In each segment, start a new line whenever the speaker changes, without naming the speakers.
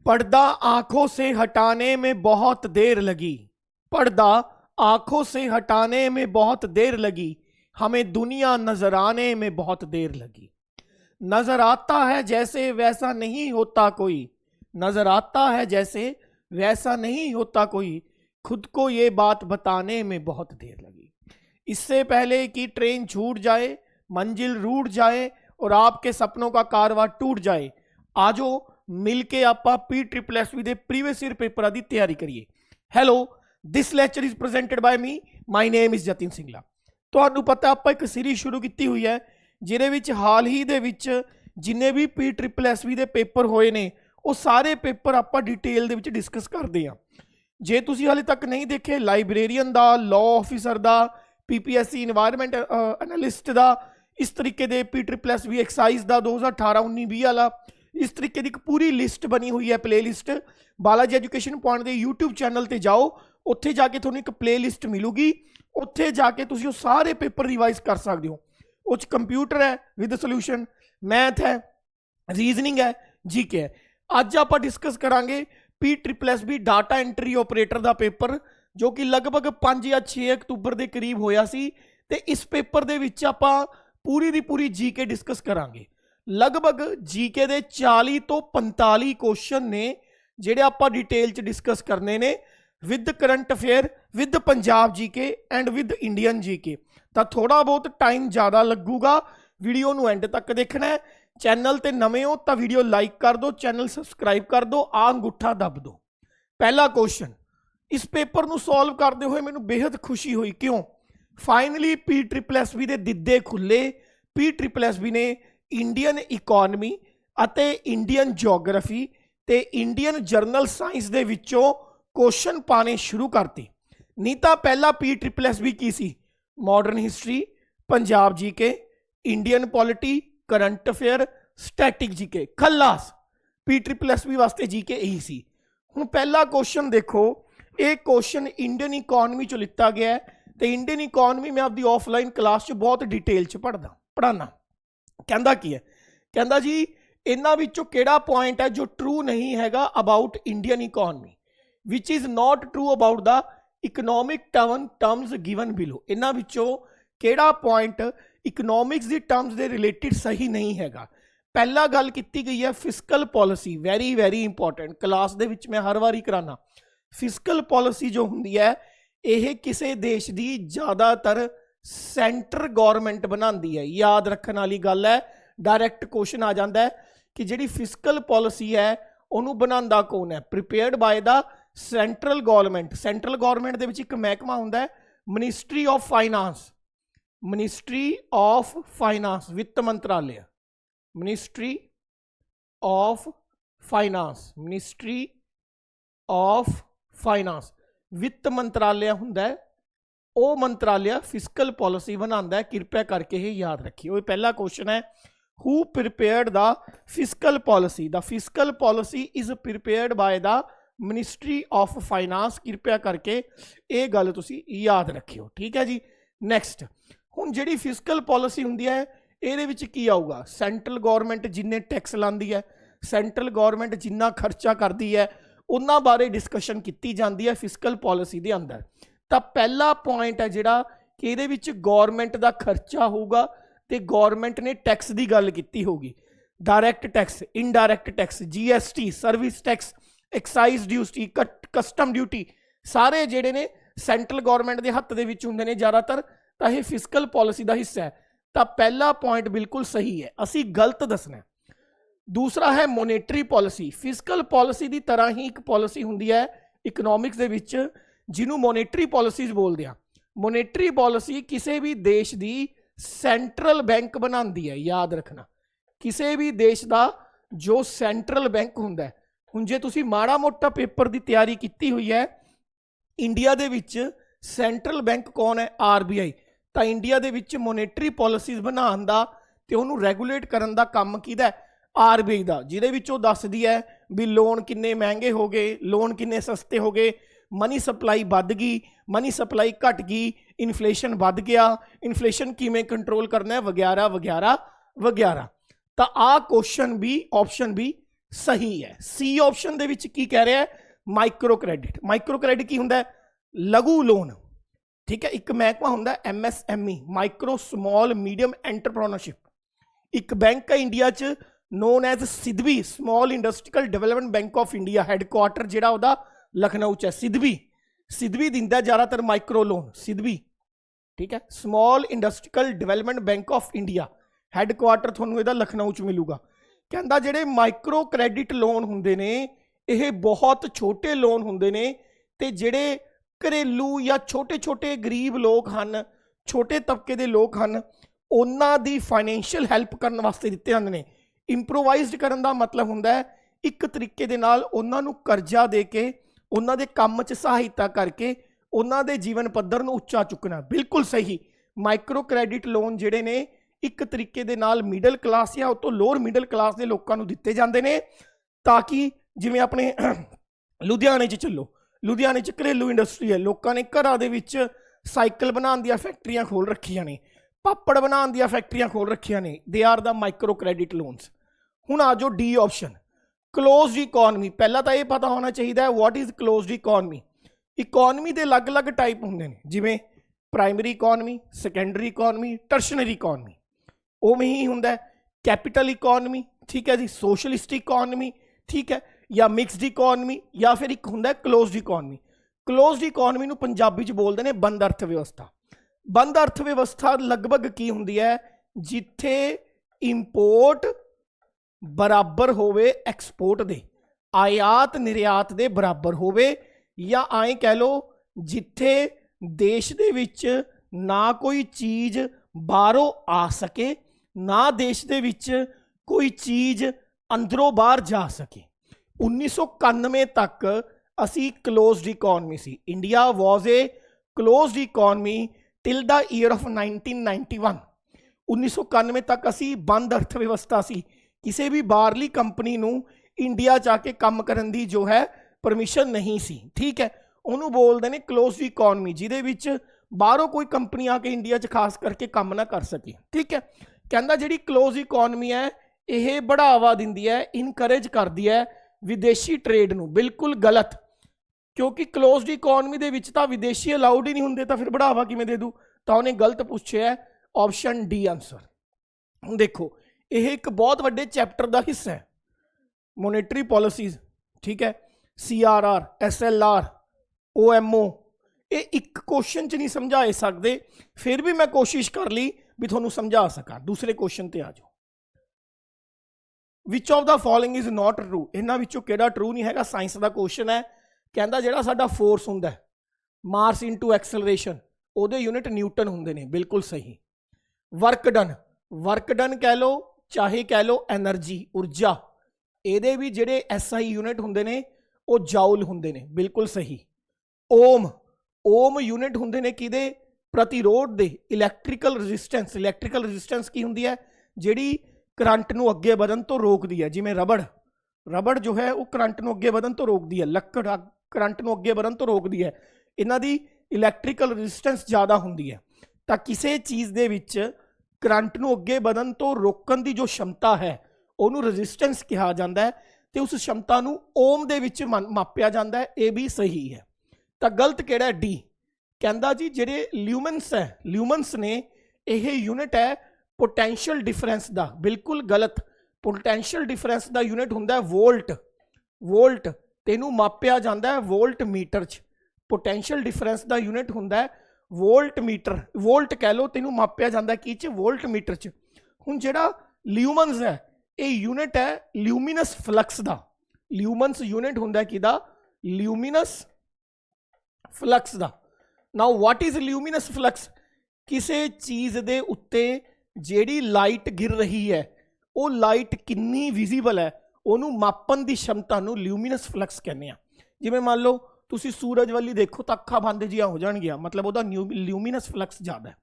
पर्दा आंखों से हटाने में बहुत देर लगी। पर्दा आंखों से हटाने में बहुत देर लगी, हमें दुनिया नजर आने में बहुत देर लगी। नजर आता है जैसे वैसा नहीं होता कोई, नजर आता है जैसे वैसा नहीं होता कोई, खुद को ये बात बताने में बहुत देर लगी। इससे पहले कि ट्रेन छूट जाए, मंजिल रूठ जाए और आपके सपनों का कारवा टूट जाए, आजो मिलके आपा PSSB ਦੇ ਪ੍ਰੀਵੀਅਸ ਈਅਰ ਪੇਪਰਾਂ ਦੀ ਤਿਆਰੀ ਕਰੀਏ। Hello, this lecture is presented ਬਾय me, my name is Jatin Singla. ਤੁਹਾਨੂੰ ਪਤਾ ਆਪਾਂ ਇੱਕ ਸੀਰੀਜ਼ ਸ਼ੁਰੂ ਕੀਤੀ ਹੋਈ ਹੈ ਜਿਹਦੇ ਵਿੱਚ ਹਾਲ ਹੀ ਦੇ ਵਿੱਚ ਜਿੰਨੇ ਵੀ PSSB ਦੇ ਪੇਪਰ ਹੋਏ ਨੇ ਉਹ ਸਾਰੇ ਪੇਪਰ ਆਪਾਂ ਡਿਟੇਲ ਦੇ ਵਿੱਚ ਡਿਸਕਸ ਕਰਦੇ ਹਾਂ। ਜੇ ਤੁਸੀਂ ਹਾਲੇ ਤੱਕ ਨਹੀਂ ਦੇਖੇ, ਲਾइब्रेरियन ਦਾ, ਲਾਅ ਆਫੀਸਰ ਦਾ, PPSC ਇਨਵਾਇਰਨਮੈਂਟ ਐਨਾਲਿਸਟ ਦਾ, इस तरीके के PSSB एक्साइज का 2018-19-20 वाला, इस तरीके की एक पूरी लिस्ट बनी हुई है, play list. Balaji education point के यूट्यूब चैनल पर जाओ, उत्थे जाके थोड़ी एक प्ले लिस्ट मिलूगी, उत्थे जाके तुसीं सारे पेपर रिवाइज कर सकते हो। उस कंप्यूटर है विद सोल्यूशन, मैथ है, रीजनिंग है, जीके है। अज आप डिस्कस करांगे PSSB डाटा एंट्री ऑपरेटर का पेपर, जो कि लगभग 5 या 6 अक्तूबर के करीब होया सी। ते इस पेपर दे विच आपां पूरी दी पूरी जीके डिस्कस करांगे। लगभग जीके दे 40 तो 45 क्वेश्चन ने जिहड़े आपां डिटेल च डिस्कस करने ने, with current affair, with Punjab GK and with Indian GK. तो थोड़ा बहुत टाइम ज़्यादा लगूगा, वीडियो नूं एंड तक देखना है। चैनल ते नवे हो तो वीडियो लाइक कर दो, चैनल सबसक्राइब कर दो, आ अंगूठा दब दो। पहला क्वेश्चन, इस पेपर नूं सॉल्व करते हुए मैनूं बेहद खुशी हुई। क्यों? फाइनली PSSB के दिद्दे खुले। PSSB ने इंडियन इकोनॉमी अते इंडियन जोग्राफी ते इंडियन जर्नल साइंस दे विचों क्वेश्चन पाने शुरू करते। नहीं तो पहला PSSB की सी? Modern history, Punjab GK, Indian polity, current affair, static GK. खल्लास PSSB वास्ते जीके यही सी। हुण पहला क्वेश्चन देखो, ये क्वेश्चन इंडियन इकोनॉमी चो लिता गया है। तो इंडियन इकोनॉमी मैं आपकी ऑफलाइन क्लास च बहुत डिटेल च पढ़ाना। कहता की है? कहता जी इन्हां विचों किहड़ा पॉइंट है जो ट्रू नहीं हैगा about Indian economy, which is not true about the economic terms given below. इन्हां विचों किहड़ा पॉइंट इकनॉमिक्स दी टर्म्स दे रिलेटिड सही नहीं हैगा। पहला गल की गई है fiscal policy, very very important, class दे विच मैं हर वारी कराना। फिस्कल पॉलिसी जो हुंदी है यह किसी देश की ज़्यादातर सेंटर गौरमेंट बनाती है। याद रखने वाली गल है, डायरैक्ट क्वेश्चन आ जाता है कि जी फिस्कल पॉलिसी है उन्होंने बनाता कौन है? Prepared by the central government. Central government के एक महकमा होंदा है ministry of finance, ministry of finance, वित्त मंत्रालय, ministry of finance, ministry of finance, वित्त मंत्रालय हुंदा है। वो मंत्रालय फिस्कल पॉलिसी बनाता है, कृपया करके ही याद रखिए। वो पहला क्वेश्चन है, who prepared the fiscal policy? The fiscal policy is prepared by the ministry of finance. कृपया करके ये गल तुसी याद रखियो, ठीक है जी। नैक्सट, हुण जिहड़ी फिस्कल पॉलिसी हुंदी है इहदे विच की आऊगा? सेंट्रल गौरमेंट जिन्ने टैक्स लांदी है, सेंट्रल गौरमेंट जिन्ना खर्चा करती है, उन्हां बारे डिस्कशन की जाती है फिस्कल पॉलिसी के अंदर। तो पहला पॉइंट है जिहड़ा कि इहदे विच गौरमेंट का खर्चा होगा तो गौरमेंट ने टैक्स की गल की होगी। Direct tax, indirect tax, GST, service tax, excise duty, custom duty, सारे जिहड़े ने सेंट्रल गौरमेंट के हत्थ दे विच हुंदे ने ज़्यादातर। तो यह फिस्कल पॉलिसी का हिस्सा है। तो पहला पॉइंट बिल्कुल सही है, असी गलत दसना। दूसरा है मोनेटरी पॉलिसी। फिस्कल पॉलिसी की तरह ही एक पॉलिसी हुंदी है इकनॉमिक्स दे विच जिन्होंने मोनेटरी पॉलिसीज बोलते हैं। मोनेटरी पॉलिसी किसी भी देश की सेंट्रल बैंक बनाती है, याद रखना। किसी भी देश का जो सेंट्रल बैंक हुंदा है, हुण जे तुसी माड़ा मोटा पेपर की तैयारी की हुई है, India they which central bank कौन है? RBI। तो इंडिया दे विच मोनेटरी पॉलिसीज बनाने का तो उन्होंने रेगूलेट करने का काम किहदा है? RBI का, जिहदे विच ओह दसदी है भी लोन किन्ने महंगे हो गए, लोन किन्ने सस्ते हो गए, मनी सप्लाई बढ़ गई, मनी सप्लाई घट गई, इन्फ्लेशन बढ़ गया, इन्फ्लेशन किमें कंट्रोल करना है, वगैरह वगैरह वगैरह। तो आ क्वेश्चन भी, ऑप्शन भी सही है। सी ऑप्शन दे विच की कह रहा है, माइक्रो क्रेडिट। माइक्रो क्रेडिट की हुंदा है, लघु लोन, ठीक है। एक महकमा हुंदा है MSME, micro small medium entrepreneurship. एक बैंक है इंडिया च known as SIDBI, small industrial development bank of India, headquarter जिहड़ा उहदा लखनऊ च है। सिडबी दिंदा ज़्यादातर माइक्रो लोन, सिडबी, ठीक है। Small industrial development bank of India, headquarter तुहानूं इहदा लखनऊ च मिलूगा। कहंदा जिहड़े माइक्रो क्रेडिट लोन हुंदे ने ये बहुत छोटे लोन हुंदे ने, ते जिहड़े घरेलू या छोटे छोटे गरीब लोग हैं, छोटे तबके के लोग हैं, उन्हां दी फाइनैंशियल हैल्प करने वास्ते दिते जांदे ने। इंप्रोवाइज्ड करन दा मतलब हुंदा है एक तरीके दे नाल उन्हां नूं करजा दे के उन्हां दे काम च सहायता करके उन्हां दे जीवन पद्धर नूं उच्चा चुकना। बिल्कुल सही। माइक्रो क्रेडिट लोन जिहड़े ने एक तरीके दे नाल मिडल क्लास या उस तो लोअर मिडल क्लास के लोगों नूं दिते जांदे ने, ताकि जिवें अपने लुधियाने च चलो, लुधियाने च घरेलू इंडस्ट्री है, लोगों ने घरां दे विच साइकिल बनाउण दीआं फैक्ट्रियां खोल रखियां ने, पापड़ बनाउण दीआं फैक्ट्रियां खोल रखियां ने। They are the micro credit loans. हुण आ जाओ डी ऑप्शन, क्लोज्ड इकोनमी। पहला तो यह पता होना चाहिए है what is closed economy. Economy के अलग अलग टाइप होंगे ने, जिमें primary economy, secondary economy, tertiary economy. उवें ही होंदा है कैपिटल इकोनमी, ठीक है जी, सोशलिस्ट इकोनमी, ठीक है, या मिक्सड इकोनमी, या फिर एक होंदा है क्लोज्ड इकोनमी। क्लोज्ड इकोनमी नूं पंजाबी च बोलते हैं बंद अर्थ व्यवस्था। बंद अर्थ व्यवस्था लगभग की होंदी है, जिथे इंपोर्ट बराबर होवे एक्सपोर्ट दे, आयात निर्यात दे बराबर होवे, या आए कह लो जिथे देश दे विच ना कोई चीज़ बाहरों आ सके, ना देश दे विच कोई चीज़ अंदरों बाहर जा सके। 1991 तक असी क्लोज्ड इकोनमी सी। India was a closed economy till the year of 1991। 1991 तक असी बंद अर्थ व्यवस्था सी। किसी भी बाहरली कंपनी नूं इंडिया जाके काम करन दी जो है परमिशन नहीं सी, ठीक है। उन्होंने बोलते हैं क्लोज्ड इकोनमी, जिहदे विच बाहरों कोई कंपनी आके इंडिया च खास करके काम ना कर सके, ठीक है। कहंदा जिहड़ी क्लोज इकोनमी है यह बढ़ावा दिंदी है, इनकरेज करदी है विदेशी ट्रेड नूं। बिल्कुल गलत, क्योंकि क्लोज्ड इकोनमी दे विच तां विदेशी अलाउड ही नहीं हुंदे, तां फिर बढ़ावा किवें दे दूँ। तां उहने गलत पूछिया है, ऑप्शन डी आंसर। हुण देखो यह एक बहुत वड्डे चैप्टर का हिस्सा है, मोनेटरी पॉलिसीज, ठीक है, CRR, SLR, OMO। ये एक क्वेश्चन च नहीं समझा सकते, फिर भी मैं कोशिश कर ली भी थोनू समझा सका। दूसरे क्वेश्चन ते आ जाओ। विच of the following is not true. इन्हां विचों किहड़ा ट्रू नहीं हैगा, साइंस का क्वेश्चन है। कहता जिहड़ा साडा फोर्स हुंदा है, मास इंटू एक्सलरेशन, उहदे यूनिट न्यूटन हुंदे ने। बिल्कुल सही। वर्क डन, वर्क डन कह लो चाहे कह लो एनर्जी, ऊर्जा, ये भी जिहड़े SI यूनिट हुंदे ने वो जाउल हुंदे ने। बिल्कुल सही। ओम, ओम यूनिट हुंदे ने किहदे, प्रतिरोध दे, इलैक्ट्रिकल रजिस्टेंस। इलैक्ट्रिकल रजिस्टेंस की हुंदी है, जिहड़ी करंट नूं अगे वधन तो रोकदी है। जिवें रबड़, रबड़ जो है वो करंट नूं अगे वधन तो रोकदी है, लक्कड़ करंट नूं अगे वधन तो रोकदी है। इन्हां दी इलैक्ट्रिकल रजिस्टेंस ज़्यादा हुंदी है। तां किसी चीज़ दे विच करंट नूं अगे वधन तो रोकण दी जो क्षमता है उहनूं रजिस्टेंस कहा जाता है, तो उस क्षमता नूं ओम दे विच मापिया जाता है। ये भी सही है। तो गलत किहड़ा है, डी। कहंदा जी जिहड़े ल्यूमेंस है, ल्यूमेंस ने यह यूनिट है पोटेंशियल डिफरेंस का। बिल्कुल गलत। पोटेंशियल डिफरेंस का यूनिट हुंदा है वोल्ट। वोल्ट तेनू मापिया जाता है वोल्ट मीटर च। पोटेंशियल डिफरेंस का यूनिट हुंदा है वोल्ट मीटर, वोल्ट कह लो, तेनू मापिया जाता है कि च, वोल्ट मीटर च। हुण जिहड़ा ल्यूमेंस है ये यूनिट है ल्यूमिनस फ्लक्स का। ल्यूमेंस यूनिट हुंदा किहदा, ल्यूमिनस फ्लक्स का। Now what is luminous flux. किसी चीज़ के उत्ते जिहड़ी लाइट गिर रही है वो लाइट कितनी विजिबल है उन्होंने मापन की क्षमता नूं ल्यूमिनस फ्लक्स कहने। जिवें मान लो तुसी सूरज वाली देखो तो अखां बंद जिहियां हो जाणगियां, मतलब वह ल्यूमिनस फ्लक्स ज़्यादा है।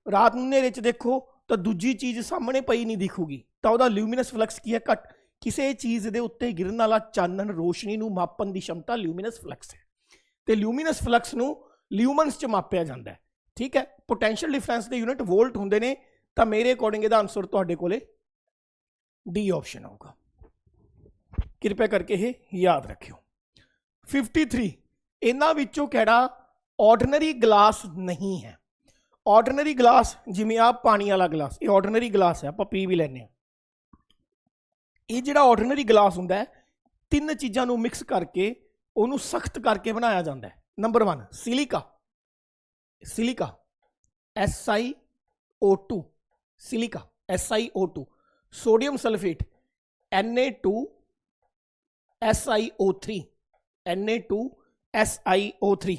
रात नूं नेरे च देखो तो दूजी चीज़ सामने पई नहीं दिखूगी, तो वह ल्यूमिनस फ्लक्स की है, घट। किसी चीज़ के उत्ते गिरन वाला चानन रोशनी नूं मापन की क्षमता ल्यूमिनस फ्लक्स है। तो ल्यूमिनस फ्लक्स नूं ल्यूमनस च मापिया जाता है, ठीक है। पोटेंशियल डिफरेंस के यूनिट वोल्ट होंदे ने। तो मेरे अकॉर्डिंग इसका आंसर तुहाडे कोले डी ऑप्शन होगा। कृपया करके ये याद रखियो। 53 इन्हां विचों किहड़ा ऑर्डनरी गिलास नहीं है। ऑर्डनरी गिलास जिवें आ पानी वाला गिलास, ये ऑर्डनरी गिलास है, आपां पी भी लैंदे आ। ये जिहड़ा ऑर्डनरी गिलास हुंदा है, तीन चीज़ां नूं मिक्स करके उहनूं सख्त करके बनाया जाता है। Number 1 silica, silica SiO2, silica SiO2, sodium sulphate Na2SiO3, Na2SiO3,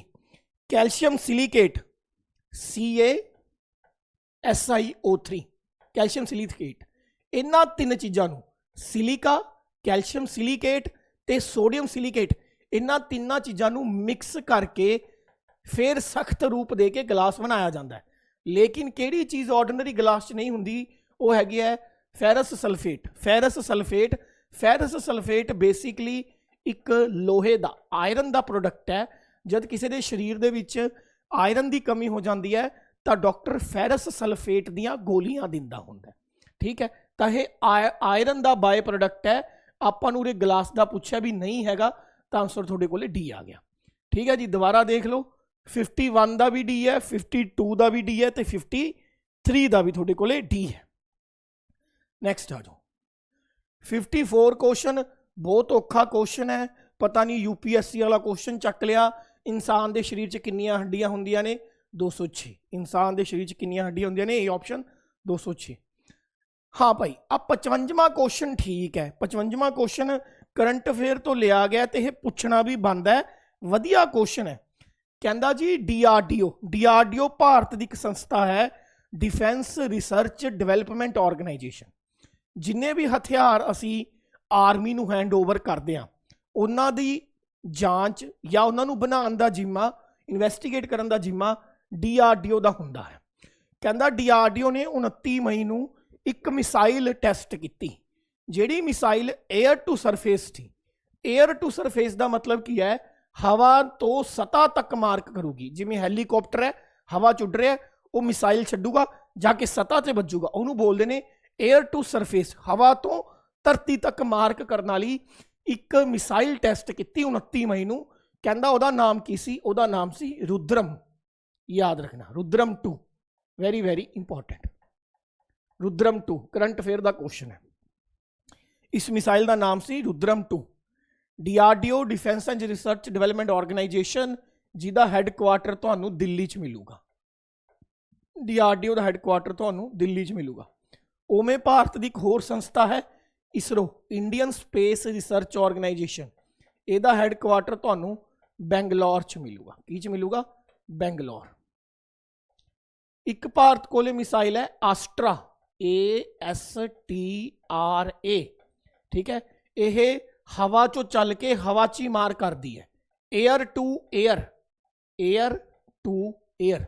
calcium silicate CaSiO3, calcium silicate. इन्हां तीन चीज़ों नूं सिलिका, कैल्शियम सिलिकेट ते सोडियम सिलिकेट, इन्हां तीनों चीज़ों नूं मिक्स करके फिर सख्त रूप दे के गिलास बनाया जाता है। लेकिन किहड़ी चीज़ ऑर्डनरी गिलास च नहीं हुंदी, वो हैगी है ferrous sulphate. Ferrous sulphate, ferrous sulphate basically एक लोहे का आयरन का प्रोडक्ट है। जब किसी के शरीर दे विच आयरन की कमी हो जाती है तो डॉक्टर फेरस सल्फेट दियां गोलियां दिंदा हुंदा है। ठीक है, तो यह आयरन का बाय प्रोडक्ट है। आपां नूं उरे गिलास का पूछा भी नहीं हैगा तो आंसर तुहाडे कोले डी आ गया। ठीक है जी, दोबारा देख लो, 51 का भी डी है, 52 का भी डी है, तो 53 का भी तुहाडे कोले डी है। नैक्सट आ जाओ 54 क्वेश्चन, बहुत औखा क्वेश्चन है। पता नहीं UPSC वाला क्वेश्चन चक लिया। इंसान के शरीर च कितनियां हड्डियां होंदियां ने? 206। इंसान के शरीर च कितनियां हड्डियां होंदियां ने? ये ऑप्शन 206। हाँ भाई, अब 55वां क्वेश्चन ठीक है। 55वां क्वेश्चन करंट अफेयर तो लिया गया तो यह पूछना भी बनता है, वधिया क्वेश्चन है। कहता जी DRDO भारत की एक संस्था है, डिफेंस रिसर्च डिवेलपमेंट ऑर्गेनाइजेशन। जिन्हें भी हथियार असी आर्मी नूं हैंड ओवर करते हैं, उन्हां दी जांच या उन्हां नूं बनाउण दा जिम्मा, इन्वेस्टिगेट करन दा जिम्मा DRDO दा हुंदा है। कहता DRDO ने 29 मई नूं एक मिसाइल टैसट की, जिहड़ी मिसाइल एयर टू सरफेस थी। एयर टू सरफेस का मतलब की है? हवा तो सतह तक मार्क करूगी। जिवें हैलीकॉप्टर है, हवा च उड़ रहा है, वो मिसाइल छड्डूगा, जाके सतह से बजूगा, उन्होंने बोलते हैं एयर टू सरफेस। हवा तो धरती तक मार्क करने वाली एक मिसाइल टैसट की 29 मई नूं। कहंदा उहदा नाम की सी? उहदा नाम सी रुद्रम। याद रखना, Rudram 2, very very important. Rudram 2 current affair का क्वेश्चन है। इस मिसाइल का नाम सी Rudram 2। DRDO defence and research development organisation, जिसका हैडक्वार्टर तुहानूं दिल्ली च मिलूगा। DRDO का हैडक्वार्टर तुहानूं दिल्ली च मिलूगा। उवें भारत की एक होर संस्था है ISRO, Indian space research organisation. इसका हैडक्वार्टर तुहानूं बैंगलोर च मिलूगा। की च मिलूगा? बैंगलोर। एक भारत कोले मिसाइल है आस्ट्रा, ASTRA। ठीक है, यह हवा चो चल के हवा च ही मार करती है। Air to air, air to air.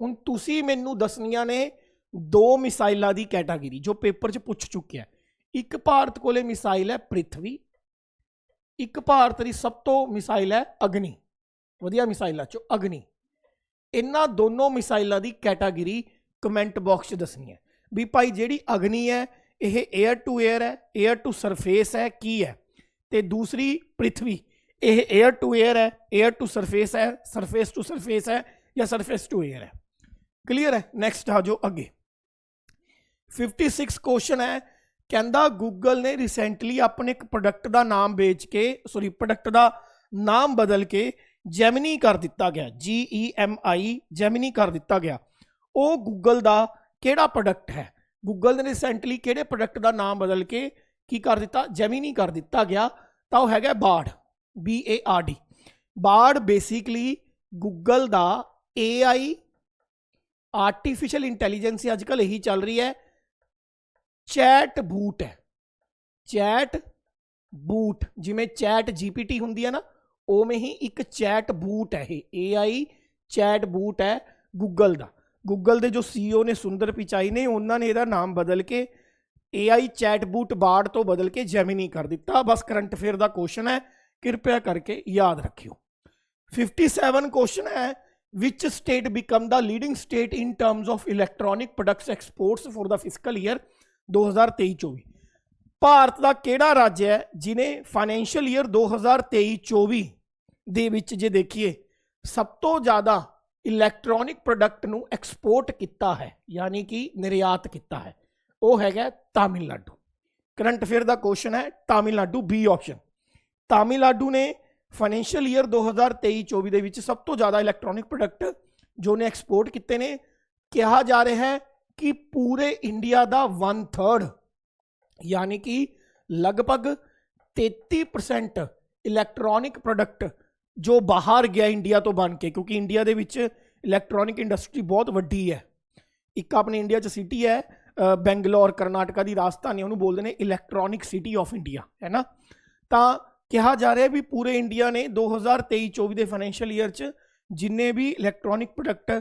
हुण तुसी मैनू दसनियां ने 2 मिसाइलों की कैटागरी जो पेपर च पूछ चुके हैं। एक भारत कोले मिसाइल है पृथ्वी, एक भारत की सब तो मिसाइल है अग्नि। वधिया मिसाइलों चो अग्नि। इन्हां दोनों मिसाइलों की कैटागरी कमेंट बॉक्स दसनी है भी भाई जिहड़ी अग्नि है यह एयर टू एयर है, एयर टू सरफेस है, की है, तो दूसरी पृथ्वी यह एयर टू एयर है, एयर टू सरफेस है, सरफेस टू सरफेस है, या सरफेस टू एयर है। क्लीयर है? नैक्सट आ जाओ अगे। 56 क्वेश्चन है। कहता गूगल ने रिसेंटली अपने एक प्रोडक्ट का नाम बेच के, सॉरी प्रोडक्ट का नाम बदल के जैमिनी कर दिता गया। GEMI, जैमिनी कर दिता गया। वो गूगल का केड़ा प्रोडक्ट है? गूगल ने रिसेंटली केड़े प्रोडक्ट का नाम बदल के की कर दिता? जैमिनी कर दिता गया। तो वह है Bard, BARD। Bard basically Google का AI आर्टिफिशियल इंटैलीजेंस अजकल यही चल रही है, चैट बूट है। चैट बूट जिमें चैट GPT होंगी है ना, उवें ही एक चैट बूट है। AI चैट बूट है गूगल का। गूगल के जो CEO ने सुंदर पिचाई ने, उन्होंने यदा नाम बदल के AI चैट बूट बार्ड तो बदल के जैमिनी कर दिता। बस करंट अफेयर का क्वेश्चन है, कृपया करके याद रखियो। 57 क्वेश्चन है। Which state become the leading state in terms of electronic products exports for the physical year 2023-24। Bharat ਦਾ ਕਿਹੜਾ ਰਾਜ ਹੈ ਜਿਨੇ ਫਾਈਨੈਂਸ਼ੀਅਲ ਈਅਰ 2023-24 ਦੇ ਵਿੱਚ ਜੇ ਦੇਖੀਏ ਸਭ ਤੋਂ ਜ਼ਿਆਦਾ ਇਲੈਕਟ੍ਰੋਨਿਕ ਪ੍ਰੋਡਕਟ ਨੂੰ ਐਕਸਪੋਰਟ ਕੀਤਾ ਹੈ, ਯਾਨੀ ਕਿ ਨਿਰਯਾਤ ਕੀਤਾ ਹੈ, ਉਹ ਹੈਗਾ ਤਾਮਿਲਨਾਡੂ। ਕਰੰਟ ਅਫੇਅਰ ਦਾ ਕੁਐਸਚਨ ਹੈ ਤਾਮਿਲਨਾਡੂ, ਬੀ ਆਪਸ਼ਨ। ਤਾਮਿਲਨਾਡੂ ਨੇ ਫਾਈਨੈਂਸ਼ੀਅਲ ਈਅਰ 2023-24 ਦੇ ਵਿੱਚ ਸਭ ਤੋਂ ਜ਼ਿਆਦਾ ਇਲੈਕਟ੍ਰੋਨਿਕ ਪ੍ਰੋਡਕਟ ਜੋ ਨੇ ਐਕਸਪੋਰਟ ਕੀਤੇ ਨੇ। ਕਿਹਾ ਜਾ ਰਿਹਾ ਹੈ ਕਿ ਪੂਰੇ ਇੰਡੀਆ ਦਾ 1/3 यानी कि लगभग 33% इलैक्ट्रॉनिक प्रोडक्ट जो बाहर गया इंडिया तो बन के, क्योंकि इंडिया दे विच इलैक्ट्रॉनिक इंडस्ट्री बहुत वड्डी है। एक अपने इंडिया च सिटी है बेंगलोर, कर्नाटका की राजधानी, उन्होंने बोलते हैं इलैक्ट्रॉनिक सिटी ऑफ इंडिया, है ना। तो कहा जा रहा है भी पूरे इंडिया ने 2023-24 के फाइनैंशियल ईयर च जिन्ने भी इलैक्ट्रॉनिक प्रोडक्ट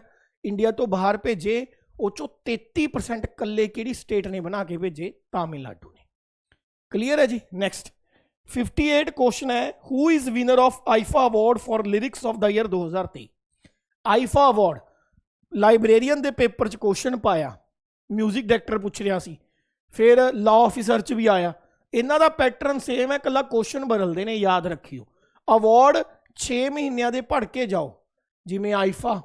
इंडिया तो बाहर भेजे ਉਹ ਚੋਂ 33% ਕੱਲੇ ਕਿਹੜੀ ਸਟੇਟ ਨੇ ਬਣਾ ਕੇ ਭੇਜੇ? ਤਾਮਿਲਨਾਡੂ ਨੇ। ਕਲੀਅਰ ਹੈ ਜੀ। ਨੈਕਸਟ 58 ਕੁਐਸਚਨ ਹੈ, who is winner of IIFA award for lyrics of the year 2023। IIFA award librarian ਦੇ ਪੇਪਰ 'ਚ ਕੁਐਸਚਨ ਪਾਇਆ, ਮਿਊਜ਼ਿਕ ਡਾਇਰੈਕਟਰ ਪੁੱਛ ਰਿਹਾ ਸੀ, ਫਿਰ ਲਾਅ ਆਫਿਸਰ 'ਚ ਵੀ ਆਇਆ। ਇਹਨਾਂ ਦਾ ਪੈਟਰਨ ਸੇਮ ਹੈ, ਇਕੱਲਾ ਕੁਐਸਚਨ ਬਦਲਦੇ ਨੇ, ਯਾਦ ਰੱਖਿਓ। ਅਵਾਰਡ 6 ਮਹੀਨਿਆਂ ਦੇ ਪੜ੍ਹ ਕੇ ਜਾਓ, ਜਿਵੇਂ ਆਈਫਾ,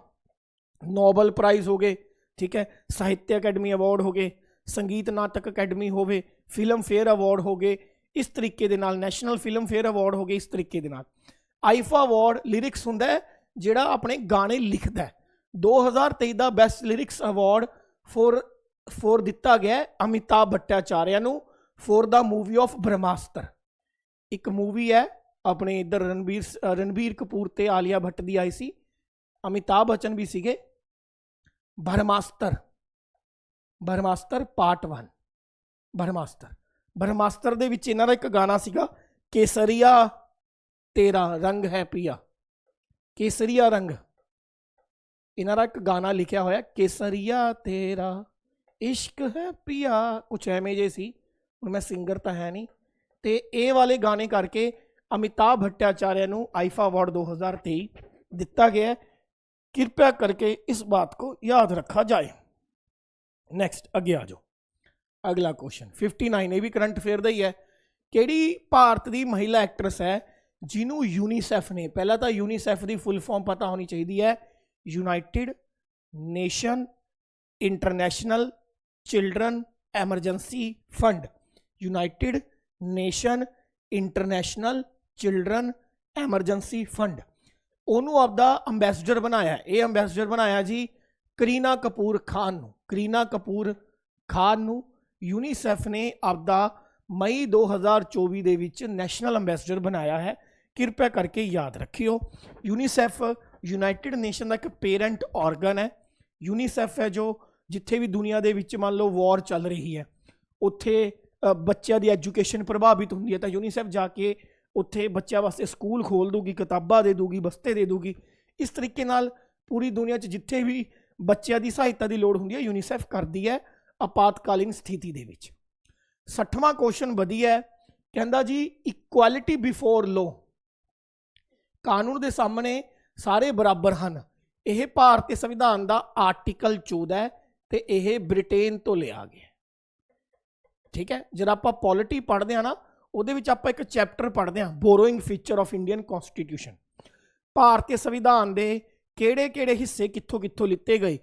ਨੋਬਲ ਪ੍ਰਾਈਜ਼ ਹੋ ਗਏ, ठीक है, साहित्य अकैडमी अवार्ड हो गए, संगीत नाटक अकैडमी हो गए, फिल्म फेयर अवार्ड हो गए, इस तरीके दे नाल नैशनल फिल्म फेयर अवार्ड हो गए। इस तरीके दे नाल आईफा अवार्ड लिरिक्स हुंदा है जिहड़ा अपने गाने लिखदा है। 2023 का बेस्ट लिरिक्स अवार्ड फॉर दिता गया अमिताभ भट्टाचार्य नूं फॉर द मूवी ऑफ ब्रह्मास्त्र। एक मूवी है अपने इधर रणबीर कपूर ते आलिया भट्ट दी आई सी, अमिताभ बच्चन भी सीगे। ब्रह्मास्त्र पार्ट 1। ब्रह्मास्त्र दे विच इन्हां दा एक गाना सीगा, केसरिया तेरा रंग है पिया, केसरिया रंग, इन्हां दा एक गाना लिखिया होया, केसरिया तेरा इश्क है पिया, कुछ एवें जे सी, हुण मैं सिंगर तां है नहीं। ते ये वाले गाने करके अमिताभ भट्टाचार्य नूं आईफा अवार्ड 2023 दिता गया है। कृपया करके इस बात को याद रखा जाए। नेक्स्ट अगे आ जाओ, अगला क्वेश्चन 59, ये भी करंट अफेयर का ही है। किहड़ी भारत की महिला एक्ट्रेस है जिन्हों यूनीसैफ ने, पहला तो यूनीसैफ की फुल फॉर्म पता होनी चाहिए है, United nation international children emergency fund, United nation international children emergency fund. ਉਹਨੂੰ ਆਪਦਾ ਅੰਬੈਸਡਰ ਬਣਾਇਆ। ਇਹ ਅੰਬੈਸਡਰ ਬਣਾਇਆ ਜੀ ਕਰੀਨਾ ਕਪੂਰ ਖਾਨ ਨੂੰ। ਕਰੀਨਾ ਕਪੂਰ ਖਾਨ ਨੂੰ ਯੂਨੀਸੈਫ ਨੇ ਆਪਦਾ ਮਈ 2024 ਦੇ ਵਿੱਚ ਨੈਸ਼ਨਲ ਅੰਬੈਸਡਰ ਬਣਾਇਆ ਹੈ। ਕਿਰਪਾ ਕਰਕੇ ਯਾਦ ਰੱਖਿਓ। ਯੂਨੀਸੈਫ ਯੂਨਾਈਟਿਡ ਨੇਸ਼ਨ ਦਾ ਇੱਕ ਪੇਰੈਂਟ ਆਰਗਨ ਹੈ। ਯੂਨੀਸੈਫ ਹੈ ਜੋ ਜਿੱਥੇ ਵੀ ਦੁਨੀਆ ਦੇ ਵਿੱਚ ਮੰਨ ਲਓ ਵਾਰ ਚੱਲ ਰਹੀ ਹੈ, ਉੱਥੇ ਬੱਚਿਆਂ ਦੀ ਐਜੂਕੇਸ਼ਨ ਪ੍ਰਭਾਵਿਤ ਹੁੰਦੀ ਹੈ ਤਾਂ ਯੂਨੀਸੈਫ ਜਾ ਕੇ ਉੱਥੇ ਬੱਚਿਆਂ ਵਾਸਤੇ ਸਕੂਲ ਖੋਲ ਦੂਗੀ, ਕਿਤਾਬਾਂ ਦੇ ਦੂਗੀ, ਬਸਤੇ ਦੇ ਦੂਗੀ। ਇਸ ਤਰੀਕੇ ਨਾਲ ਪੂਰੀ ਦੁਨੀਆ 'ਚ ਜਿੱਥੇ ਵੀ ਬੱਚਿਆਂ ਦੀ ਸਹਾਇਤਾ ਦੀ ਲੋੜ ਹੁੰਦੀ ਹੈ ਯੂਨੀਸੈਫ ਕਰਦੀ ਹੈ ਆਪਾਤਕਾਲੀਨ ਸਥਿਤੀ ਦੇ ਵਿੱਚ। 60ਵਾਂ ਕੁਐਸਚਨ ਵਧੀਆ ਹੈ, ਕਹਿੰਦਾ ਜੀ ਇਕੁਐਲਿਟੀ ਬਿਫੋਰ ਲੋ, ਕਾਨੂੰਨ ਦੇ ਸਾਹਮਣੇ ਸਾਰੇ ਬਰਾਬਰ ਹਨ। ਇਹ ਭਾਰਤੀ ਸੰਵਿਧਾਨ ਦਾ ਆਰਟੀਕਲ 14 ਹੈ ਤੇ ਇਹ ਬ੍ਰਿਟੇਨ ਤੋਂ ਲਿਆ ਗਿਆ। ਠੀਕ ਹੈ, ਜਦੋਂ ਆਪਾਂ ਪੋਲਿਟੀ ਪੜ੍ਹਦੇ ਹਾਂ ਨਾ, ਉਹਦੇ ਵਿੱਚ ਆਪਾਂ ਇੱਕ ਚੈਪਟਰ ਪੜ੍ਹਦੇ ਹਾਂ ਬੋਰੋਇੰਗ ਫੀਚਰ ਆਫ ਇੰਡੀਅਨ ਕੌਨਸਟੀਟਿਊਸ਼ਨ। ਭਾਰਤੀ ਸੰਵਿਧਾਨ ਦੇ ਕਿਹੜੇ-ਕਿਹੜੇ ਹਿੱਸੇ ਕਿੱਥੋਂ ਕਿੱਥੋਂ ਲਿੱਤੇ ਗਏ?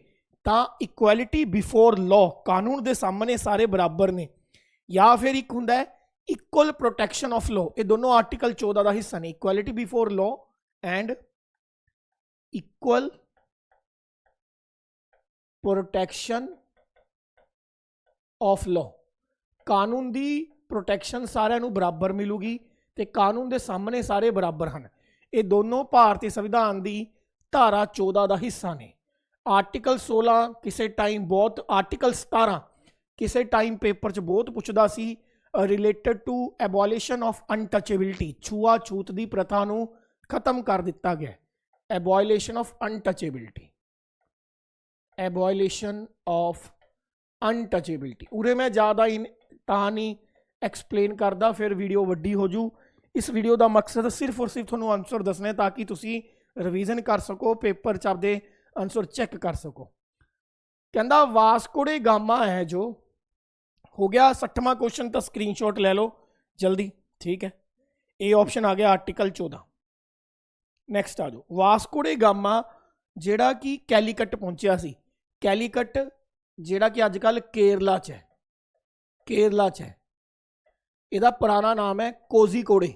ਤਾਂ ਇਕੁਐਲਿਟੀ ਬਿਫੋਰ ਲਾਅ, ਕਾਨੂੰਨ ਦੇ ਸਾਹਮਣੇ ਸਾਰੇ ਬਰਾਬਰ ਨੇ, ਜਾਂ ਫਿਰ ਇੱਕ ਹੁੰਦਾ ਹੈ ਇਕੁਅਲ ਪ੍ਰੋਟੈਕਸ਼ਨ ਆਫ ਲਾਅ। ਇਹ ਦੋਨੋਂ ਆਰਟੀਕਲ 14 ਦਾ ਹਿੱਸਾ ਨੇ, equality before law and equal protection of law. ਕਾਨੂੰਨ ਦੀ प्रोटैक्शन सारिਆਂ ਨੂੰ बराबर मिलूगी तो कानून के सामने सारे बराबर हैं। ये दोनों भारतीय संविधान की धारा 14 का हिस्सा ने। आर्टिकल 16 किसी टाइम बहुत, आर्टिकल 17 किसी टाइम पेपर च बहुत पूछता सी, related to abolition of untouchability, छूआछूत की प्रथा को खत्म कर दिता गया। Abolition of untouchability, abolition of untouchability. उरे मैं ज़्यादा नहीं एक्सप्लेन करदा, फिर वीडियो वड्डी हो जू। इस वीडियो का मकसद सिर्फ और सिर्फ तुहानूं आंसर दसना ताकि तुसी रिवीजन कर सको, पेपर च आपदे आंसर चैक कर सको। कहंदा वास्को डे गामा है जो हो गया 60वां क्वेश्चन, तो स्क्रीनशॉट ले लो जल्दी, ठीक है। ए ऑप्शन आ गया आर्टिकल 14। नैक्सट आ जाओ, वास्को डे गामा जिहड़ा कि कैलीकट पहुंचा सी, कैलीकट जिहड़ा कि अजकल केरला च है, केरला च है, इहदा पुराना नाम है कोझीकोडे,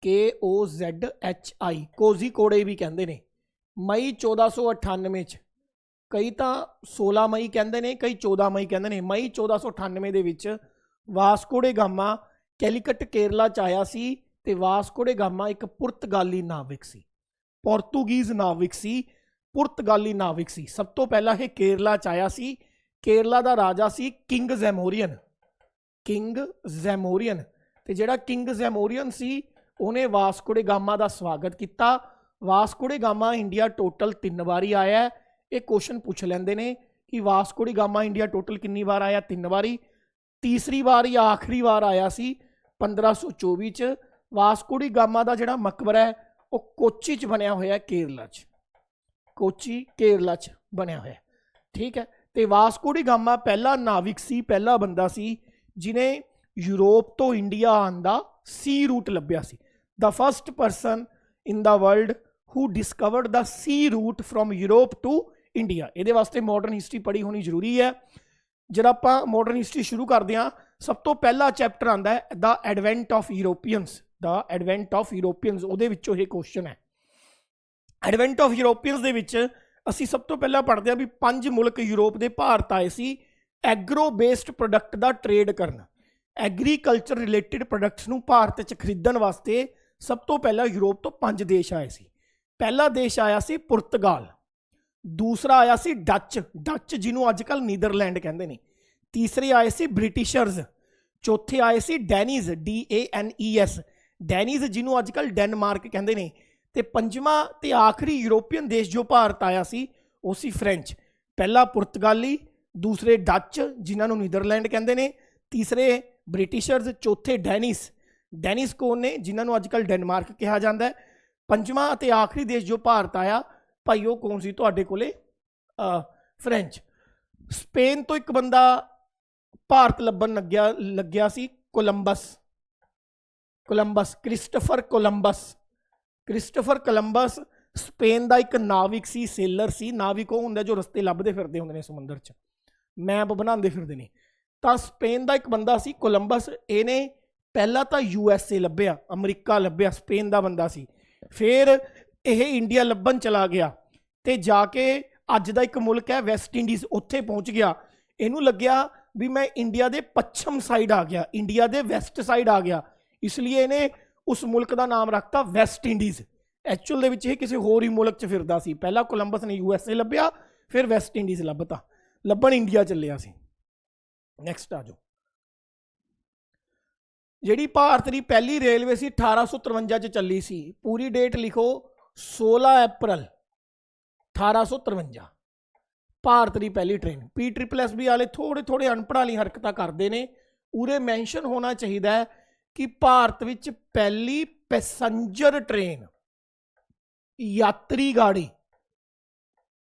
KOZHI, कोझीकोडे भी कहते हैं। मई 1498 च, कई तो 16 मई कहते हैं, कई 14 मई कहते हैं। मई 1498 दे विच Vasco da Gama Calicut Kerala च आया सी, ते वास्को डे गामा एक पुर्तगाली नाविक सी, पोर्तुगीज नाविक सी, पुर्तगाली नाविक सी। सब तो पहला ये केरला च आया सी। केरला दा राजा सी किंग जैमोरियन, किंग जैमोरियन, ते जिहड़ा किंग जैमोरियन सी उन्हें वास्को डे गामा दा स्वागत किया। Vasco da gamma India total 3 बारी आया है। ये क्वेश्चन पूछ लेंदे ने कि Vasco da gamma India total कितनी बार आया, 3 बारी। तीसरी बार या आखिरी बार आया सी 1524 च। वास्को डे गामा दा जिहड़ा मकबरा है वो कोची च बनया होया, केरला च, कोची केरला च बनया होया, ठीक है। तो वास्को डे गामा पहला नाविक सी, पहला बंदा सी जिन्हें यूरोप तो इंडिया आने दा सी रूट लभ्या सी। The first person in the world who discovered the sea route from Europe to India. ये वास्ते मॉडर्न हिस्ट्री पढ़ी होनी जरूरी है। जब आप मॉडर्न हिस्ट्री शुरू करते हैं, सब तो पहला चैप्टर आता है the advent of Europeans, the advent of Europeans, वो क्वेश्चन है। एडवेंट ऑफ यूरोपियंस दे विच असी सब तो पहला पढ़ते हैं भी 5 मुल्क यूरोप के भारत आए सी एग्रो बेस्ड प्रोडक्ट का ट्रेड करना, एग्रीकल्चर रिलेटिड प्रोडक्ट्स नूं भारत च खरीदण वास्ते सब तो पहला यूरोप तो 5 देश आए सी। पहला देश आया सी पुर्तगाल, दूसरा आया सी डच, डच जिन्हों अजकल नीदरलैंड कहते हैं। तीसरे आए सी ब्रिटिशर्स, चौथे आए सी डैनीज, DANES, डैनीज जिन्हों अजकल डेनमार्क कहते हैं। तो पंजवां ते आखिरी यूरोपियन देश जो भारत आया सी वो सी फ्रेंच। पहला पुर्तगाली, दूसरे डच जिन्होंने नीदरलैंड कहते हैं, तीसरे ब्रिटिशर्स, चौथे डैनिस, डैनिस कौन ने जिन्होंने अजकल डेनमार्क कहा जाता है। पंजवां ते आखिरी देश जो भारत आया भाई वो कौन सी तुहाडे कोले, फ्रेंच। स्पेन तो एक बंदा भारत लभन लग्या सी, Columbus, Columbus, Christopher Columbus, Christopher Columbus Spain का एक नाविक सी, सेलर सी। नाविक वो होंगे जो रस्ते लभदे फिरदे होंदे ने समुंदर च, मैप बनाते फिरदे ने। तो स्पेन का एक बंदा सी कोलंबस, इहने पहला तो USA लभ्या, अमरीका लभ्या, स्पेन का बंदा सी। फिर यह इंडिया लभन चला गया तो जाके अज का एक मुल्क है वैसट इंडीज़, उत्थे पहुँच गया। इनू लग्या भी मैं इंडिया के पच्छम साइड आ गया, इंडिया के वैसट साइड आ गया, इसलिए इन्हें उस मुल्क का नाम रखता वैसट इंडीज़। एक्चुअल दे किसी होर ही मुल्क च फिरदा सी। पहला कोलंबस ने USA लभ्या, फिर वैसट इंडीज़ लभता, लभन इंडिया चलिया सी। नैक्सट आ जाओ, जिहड़ी भारत की पहली रेलवे सी 1853 च चली सी, पूरी डेट लिखो 16 अप्रैल 1853, भारत की पहली ट्रेन। PSSB वाले थोड़े थोड़े अनपढ़ वाली हरकत करते हैं। उरे मैंशन होना चाहिए कि भारत विच पहली पैसेंजर ट्रेन, यात्री गाड़ी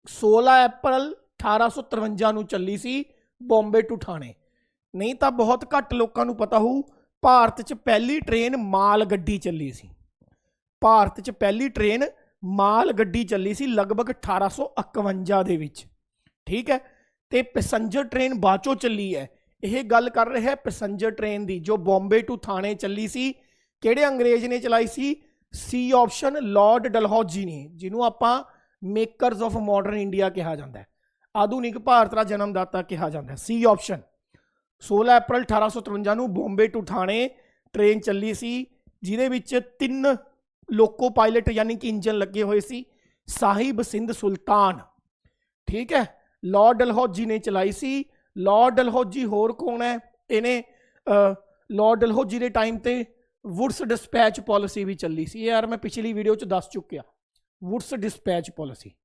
16 अप्रैल 1853 नूं चली सी बॉम्बे टू ठाणे। नहीं तो बहुत घट लोगों को पता हो, भारत च पहली ट्रेन माल गड्डी चली सी, भारत च पहली ट्रेन माल गड्डी चली सी लगभग 1851 दे विच, ठीक है। तो पैसेंजर ट्रेन बाचों चली है। यह गल कर रहे हैं पैसेंजर ट्रेन की जो बॉम्बे टू थाने चली सी। किहड़े अंग्रेज ने चलाई सी? सी ऑप्शन लॉर्ड डलहौजी ने, जिन्हों आपां मेकरस ऑफ मॉडर्न इंडिया कहा जाता है, आधुनिक भारत का जन्मदाता कहा जाता है। सी ऑप्शन 16 अप्रैल 1853 नूं बॉम्बे टू ठाणे ट्रेन चली सी, जिहदे विच 3 लोको पायलट यानी कि इंजन लगे हुए सी। साहिब सिंध सुल्तान, ठीक है, लॉर्ड डलहौजी ने चलाई सी। लॉर्ड डलहौजी होर कौन है? इन्हें लॉर्ड डलहौजी के टाइम पे वुड्स डिस्पैच पॉलिसी भी चली सी। यार मैं पिछली वीडियो च दस चुकिया, वुड्स डिस्पैच पॉलिसी।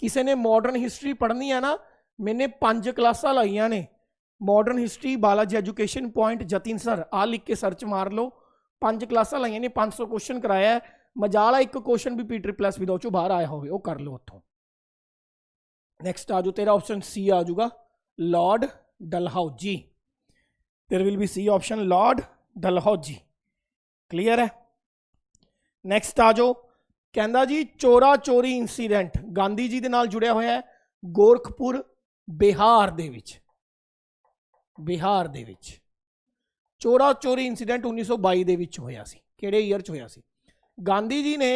किसी ने मॉडर्न हिस्ट्री पढ़नी है ना, मैंने 5 क्लासा लाइया ने modern history, Balaji education point, Jatin sir, आ लिख के सर्च मार लो। 5 क्लासा लाइया ने, 500 क्वेश्चन कराया है। मजाला एक क्वेश्चन भी PSSB चो बाहर आया हो कर लो उतों। नैक्सट आ जाओ, तेरा ऑप्शन सी आ जाऊगा, Lord Dalhousie. There will be C option Lord Dalhousie. Clear है। नैक्सट आ जाओ, कहता जी चोरा चोरी इंसीडेंट गांधी जी दे नाल जुड़िया होया है गोरखपुर बिहार दे विच। बिहार दे विच चोरा चोरी इंसीडेंट 1922 दे विच होया सी। किहड़े ईयर च होया सी? गांधी जी ने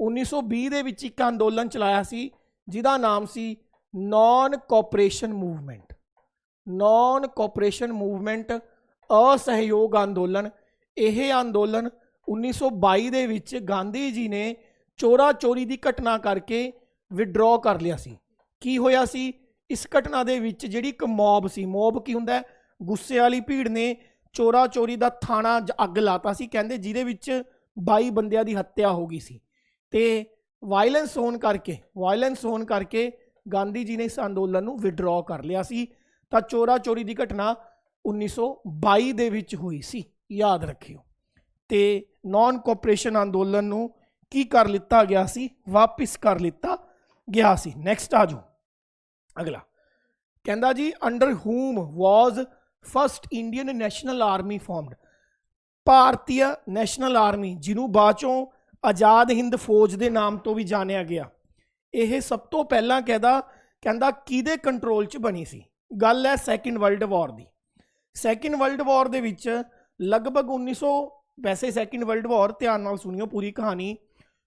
1920 दे विच एक अंदोलन चलाया सी जिहदा नाम सी non cooperation movement. Non cooperation movement असहयोग अंदोलन। यह अंदोलन 1922 दे विच गांधी जी ने चोरा चोरी की घटना करके विड्रॉ कर लिया सी। की होया सी इस घटना दे विच जिहड़ी एक मॉब सी, मॉब की हुंदा है गुस्से वाली भीड़ ने चोरा चोरी का थाना अग लाता सी, कहंदे जिहदे विच 22 बंदियां दी हत्या हो गई सी ते वायलेंस होण करके गांधी जी ने इस अंदोलन नूं विड्रॉ कर लिया सी। तां चोरा चोरी की घटना 1922 दे विच हुई सी, याद रखियो। ते नॉन कोऑपरेशन अंदोलन नूं की कर लिता गया सी? वापिस कर लिता गया सी। नैक्सट आ जाओ अगला, कहंदा जी अंडर हुम was first Indian national army formed. भारतीय नैशनल आर्मी जिन्हों बाद चों आज़ाद हिंद फौज के नाम तो भी जानिया गया, यह सब तो पहला कहंदा किहदे कंट्रोल च बनी सी? गल है सैकेंड वर्ल्ड वॉर की। सैकेंड वर्ल्ड वॉर दे विच लगभग 1900, वैसे सैकेंड वर्ल्ड वॉर ध्यान नाल सुनियो पूरी कहानी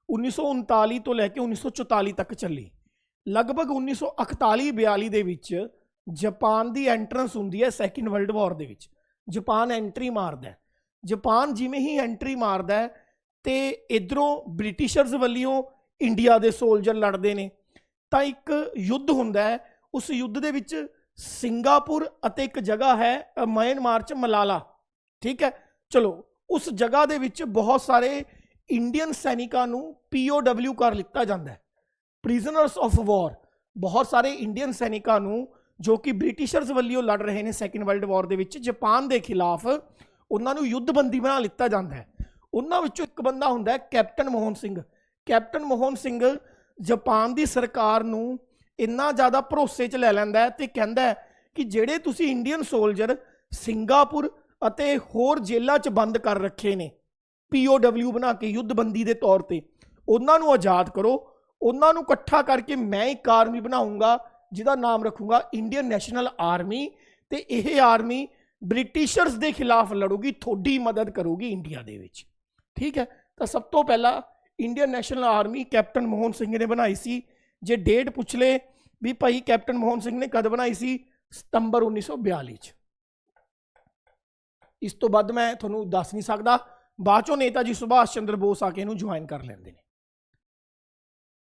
1939 तो लैके 1944 तक चली। लगभग 1941-42 दे विच जापान की एंट्रेंस हुंदी है सैकेंड वर्ल्ड वॉर दे विच। जापान एंट्री मारदा है। जापान जिमें ही एंट्री मारदा है तो इधरों ब्रिटिशर्स वल्लियों इंडिया के सोल्जर लड़ते हैं, तो एक युद्ध हुंदा है। उस युद्ध दे विच सिंगापुर अते एक जगह है म्यांमार च मलाला, ठीक है। चलो उस जगह दे विच बहुत सारे इंडियन सैनिकां नूं POW कर लिता जाता है, प्रिजनर्स ऑफ वॉर। बहुत सारे इंडियन सैनिकां नूं जो कि ब्रिटिशर्स वल्लियों लड़ रहे हैं सैकेंड वर्ल्ड वॉर दे विच जापान के खिलाफ, उन्हां नूं युद्धबंदी बना लिता जाता है। उन्हां विचों एक बंदा हुंदा है captain Mohan Singh. Captain Mohan Singh Japan की सरकार नूं इन्ना ज़्यादा भरोसे च लै लैंदा है ते कहंदा है कि जिहड़े तुसीं इंडियन सोल्जर सिंगापुर अते होर जेलां च बंद कर रखे ने POW बना के युद्धबंदी के तौर पर, उन्हां नूं आज़ाद करो। उन्हां नूं इकट्ठा करके मैं एक आर्मी बनाऊंगा जिहदा नाम रखूंगा इंडियन नैशनल आर्मी, ते यह आर्मी ब्रिटिशर्स के खिलाफ लड़ूगी, थोड़ी मदद करूगी इंडिया दे विच, ठीक है। तो सब तो पहला Indian national army captain Mohan Singh ने बनाई सी। जे डेट पुछ ले भी भाई कैप्टन मोहन सिंह ने कद बनाई सी? सितंबर 1942। इस तो बाद मैं थोनू दस नहीं सकता। बाद चों नेताजी सुभाष चंद्र बोस आके इनू ज्वाइन कर लेंदे ने।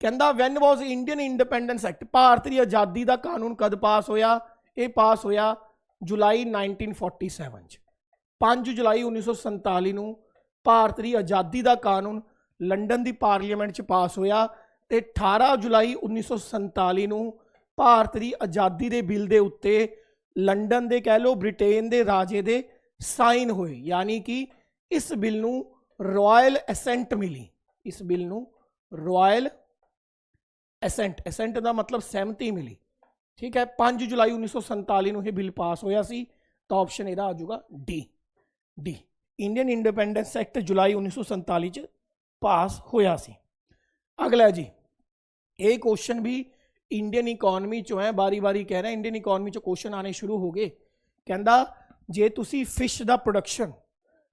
कहंदा when was Indian independence act, Bharat की आज़ादी का कानून कद पास होया? ये पास होया जुलाई 1947। 5 जुलाई 1947 नूं भारत की आज़ादी का कानून लंडन की पार्लीमेंट च पास होया ते 18 जुलाई 1947 नूं भारत की आज़ादी के बिल के उत्ते लंडन के कह लो ब्रिटेन के राजे दे साइन होए, यानी कि इस बिल नूं रॉयल एसेंट मिली। इस बिल नूं रॉयल एसेंट, एसेंट का मतलब सहमति मिली, ठीक है। 5 जुलाई 1947 नूं यह बिल पास होया सी, तो ऑप्शन इहदा आ जाऊगा डी। इंडियन इंडिपेंडेंस एक्ट जुलाई 1947 च पास होया सी। अगला जी, ये क्वेश्चन भी इंडियन इकोनॉमी चो है, बारी बारी कह रहे हैं इंडियन इकोनॉमी चो क्वेश्चन आने शुरू हो गए। कहता जे तुसी फिश का प्रोडक्शन,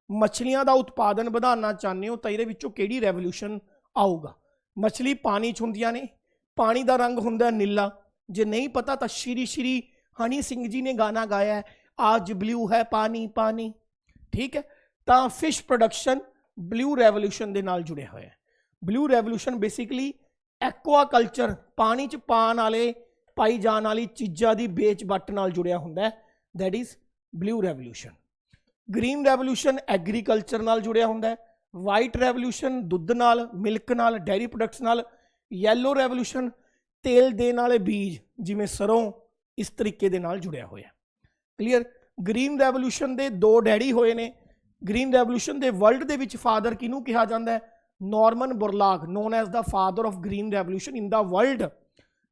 मछलियां का उत्पादन बढ़ाना चाहते हो तो ये किहड़ी रेवोल्यूशन आऊगा? मछली पानी च हुंदियां ने, पानी का रंग हुंदा नीला। जे नहीं पता तो श्री श्री हनी सिंह जी ने गाना गाया है, आज ब्लू है पानी पानी, ठीक है। तो फिश प्रोडक्शन ब्लू रेवोल्यूशन के नाल जुड़े हुए हैं। ब्लू रेवोल्यूशन बेसिकली एक्वाकल्चर, पानी च पान वाले पाई जाने वाली चीज़ों की बेच बट नाल जुड़िया हुंदा है, that is blue revolution. Green revolution agriculture नाल जुड़िया हुंदा है। वाइट रेवोल्यूशन दुध नाल, मिल्क नाल, डेयरी प्रोडक्ट्स नाल। येलो रेवोल्यूशन तेल देने वाले बीज जिमें सरों, इस तरीके दे नाल जुड़िया होया। क्लीयर। ग्रीन रेवोल्यूशन के 2 डैडी होए ने। ग्रीन रेवोल्यूशन के वर्ल्ड दे विच फादर किनू कहा जाता है? Norman Borlaug, known as the father of green revolution in the world.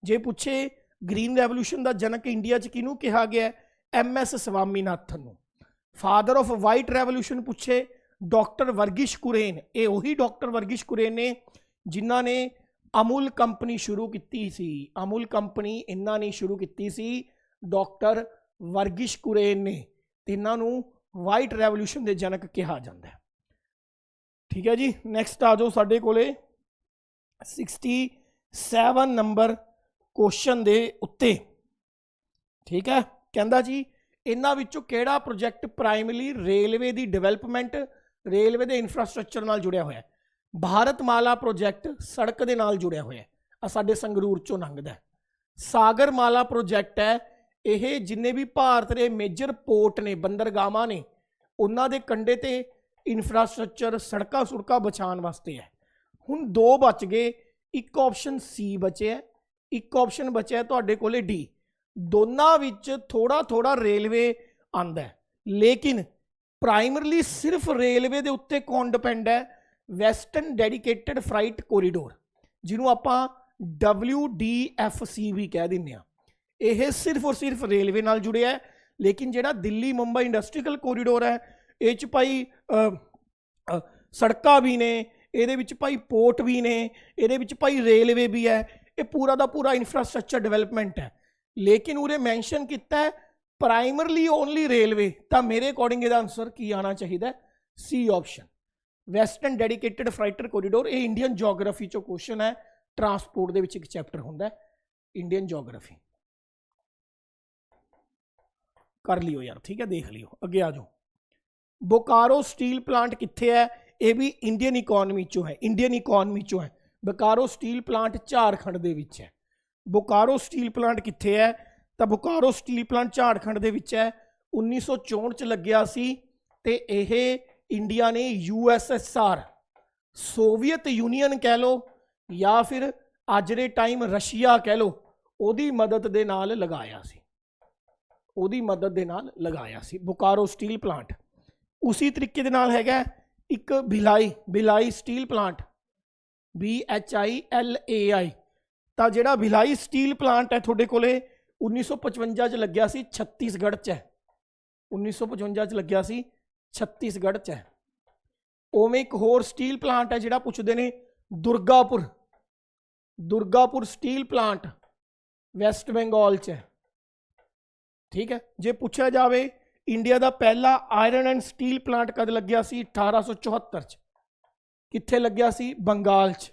जे पूछे ग्रीन रेवोल्यूशन का जनक इंडिया च किनू कहा गया? MS स्वामीनाथन नूं। फादर ऑफ वाइट रेवोल्यूशन पूछे डॉक्टर वर्गीश कुरेन, ये वही डॉक्टर वर्गीश कुरेन ने जिन्हों ने अमूल कंपनी शुरू की सी। अमूल कंपनी इन्हों ने शुरू की सी डॉक्टर वर्गीश कुरेन ने। इन्हों वाइट रेवोल्यूशन के जनक कहा जाता है। ठीक है जी, नैक्सट आ जाओ साडे कोले 67 नंबर क्वेश्चन दे उत्ते। ठीक है, कहंदा जी इन्हां विचों किहड़ा प्रोजैक्ट प्राइमरी रेलवे की डिवेलपमेंट, रेलवे के इंफ्रास्ट्रक्चर नाल जुड़िया होया है? भारतमाला प्रोजैक्ट सड़क के नाल जुड़िया होया है, साडे संगरूर चों लंघदा है। सागरमाला प्रोजैक्ट है, यह जिन्ने भी भारत के मेजर पोर्ट ने, बंदरगाहां ने, उन्हां दे कंढे ते इंफ्रास्ट्रक्चर सड़कां सुड़कां बचाने वास्ते है। हुण दो बच गए, एक ऑप्शन सी बचे है, एक ऑप्शन बचा है तुहाडे कोले डी। दोनों विच थोड़ा थोड़ा रेलवे आंदा है, लेकिन प्राइमरली सिर्फ रेलवे के उत्ते कौन डिपेंड है? वैसटर्न डेडिकेटेड फ्राइट कोरीडोर, जिन्हों आपां WDFC भी कह दिंदे आ। यह सिर्फ और सिर्फ रेलवे नाल जुड़िया है, लेकिन जिहड़ा दिल्ली मुंबई इंडस्ट्रीयल कोरीडोर है, ये भाई सड़कां भी ने, ये भाई पोर्ट भी ने, ये भाई रेलवे भी है, ये पूरा का पूरा इंफ्रास्ट्रक्चर डिवेलपमेंट है। लेकिन उरे मैंशन किया है प्राइमरली ओनली रेलवे, तो मेरे अकॉर्डिंग इसका आंसर की आना चाहिए? C option, western dedicated freight corridor. ये इंडियन जोग्राफी चो क्वेश्चन है, ट्रांसपोर्ट के एक चैप्टर होंदा है इंडियन जोग्राफी। कर लियो यार, ठीक है, देख लियो। अगे आ जाओ, बोकारो स्टील प्लांट कित्थे है? ये भी इंडियन इकोनॉमी चो है, इंडियन इकोनॉमी चो है। बोकारो स्टील प्लांट झारखंड दे विच है। बोकारो स्टील प्लांट कित्थे है? तो बोकारो स्टील प्लांट झारखंड दे विच है। 1964 च लग्या सी ते यह इंडिया ने USSR सोवियत यूनीयन कह लो या फिर अज दे टाइम रशिया कह लो, ओदी मदद दे नाल लगाया सी, ओदी मदद दे नाल लगाया सी बोकारो स्टील प्लांट। उसी तरीके दे नाल हैगा एक Bhilai, Bhilai steel plant, BHILAI। तो जिहड़ा भिलाई स्टील प्लांट है थोड़े कोले 1955 च लग्या सी, छत्तीसगढ़ च है। 1955 च लग्या सी, छत्तीसगढ़ च है। ओवें एक होर स्टील प्लांट है जिहड़ा पुछदे ने Durgapur, Durgapur steel plant west Bengal च है। ठीक है, जे पूछा जाए इंडिया का पहला आयरन एंड स्टील प्लांट कद लग्या सी? 1874 च। कित्थे लग्या सी? बंगाल च।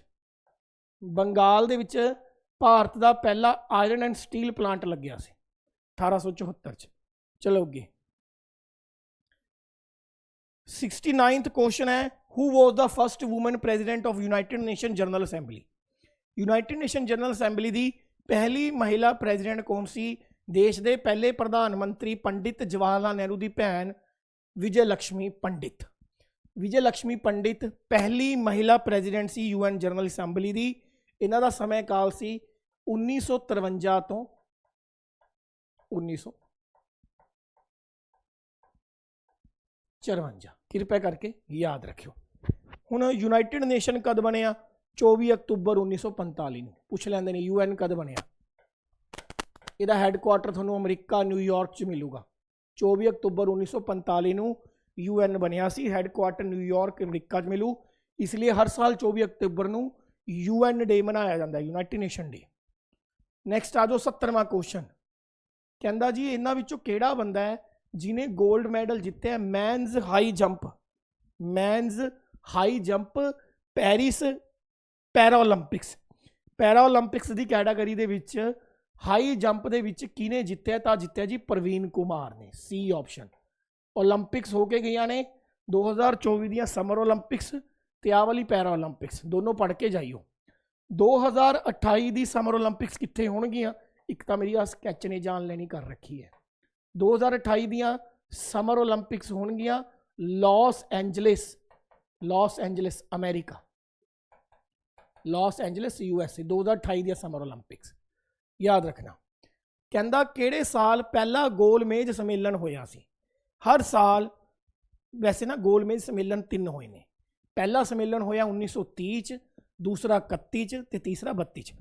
बंगाल दे विच भारत का पहला आयरन एंड स्टील प्लांट लग्या सी 1874 च। चलो अगे 69th क्वेश्चन है, who was the first woman president of United nation general assembly? United nation general assembly की पहली महिला प्रेजिडेंट कौन सी? देश के पहले प्रधानमंत्री पंडित जवाहर लाल नेहरू की भैन विजय लक्ष्मी पंडित। विजय लक्ष्मी पंडित पहली महिला प्रेजिडेंट सी UN जनरल असैंबली की। इन्हां दा समय काल सी 1953 तो 1954। कृपया करके याद रखियो। हुण यूनाइटेड नेशन कद बनिया? 24 अक्तूबर 1945 नूं। पुछ लैंदे ने UN कद बनिया? इसदा हैडकुआटर थोनों अमरीका न्यूयॉर्क च मिलूगा। 24 अक्तूबर 1945 नूं UN बनिया सी, हैडकुआटर न्यूयॉर्क अमरीका च मिलू। इसलिए हर साल 24 अक्तूबर नूं UN डे मनाया जाता है, यूनाइटेड नेशन डे। नैक्सट आ जाओ 70वां क्वेश्चन। कहंदा जी इन्हां विचों किहड़ा बंदा है जिन्हें गोल्ड मैडल जित्तिया मैनज हाई जंप, मैनज high jump Paris Paralympics. Paralympics की कैटागरी दे विच हाई जंप दे विच किने जित्तिया? तो जित्तिया जी प्रवीण कुमार ने। C option. ओलंपिक्स होके गई ने 2024 दियां समर ओलंपिक्स ते आ वाली पैरा ओलंपिक्स, दोनों पढ़ के जाइयो। 2028 दी समर ओलंपिक्स कित्थे होणगियां? एक तो मेरी आ स्कैच ने जान लेनी कर रखी है। 2028 दियां समर ओलंपिक्स होणगियां Los Angeles, Los Angeles America, Los Angeles USA। 2028 दियां समर ओलंपिक्स याद रखना। कहंदा किहड़े साल पहला गोलमेज सम्मेलन होया सी? हर साल वैसे ना गोलमेज सम्मेलन 3 होए ने। पहला सम्मेलन होया 1930 च, दूसरा 31 च ते तीसरा 32 च।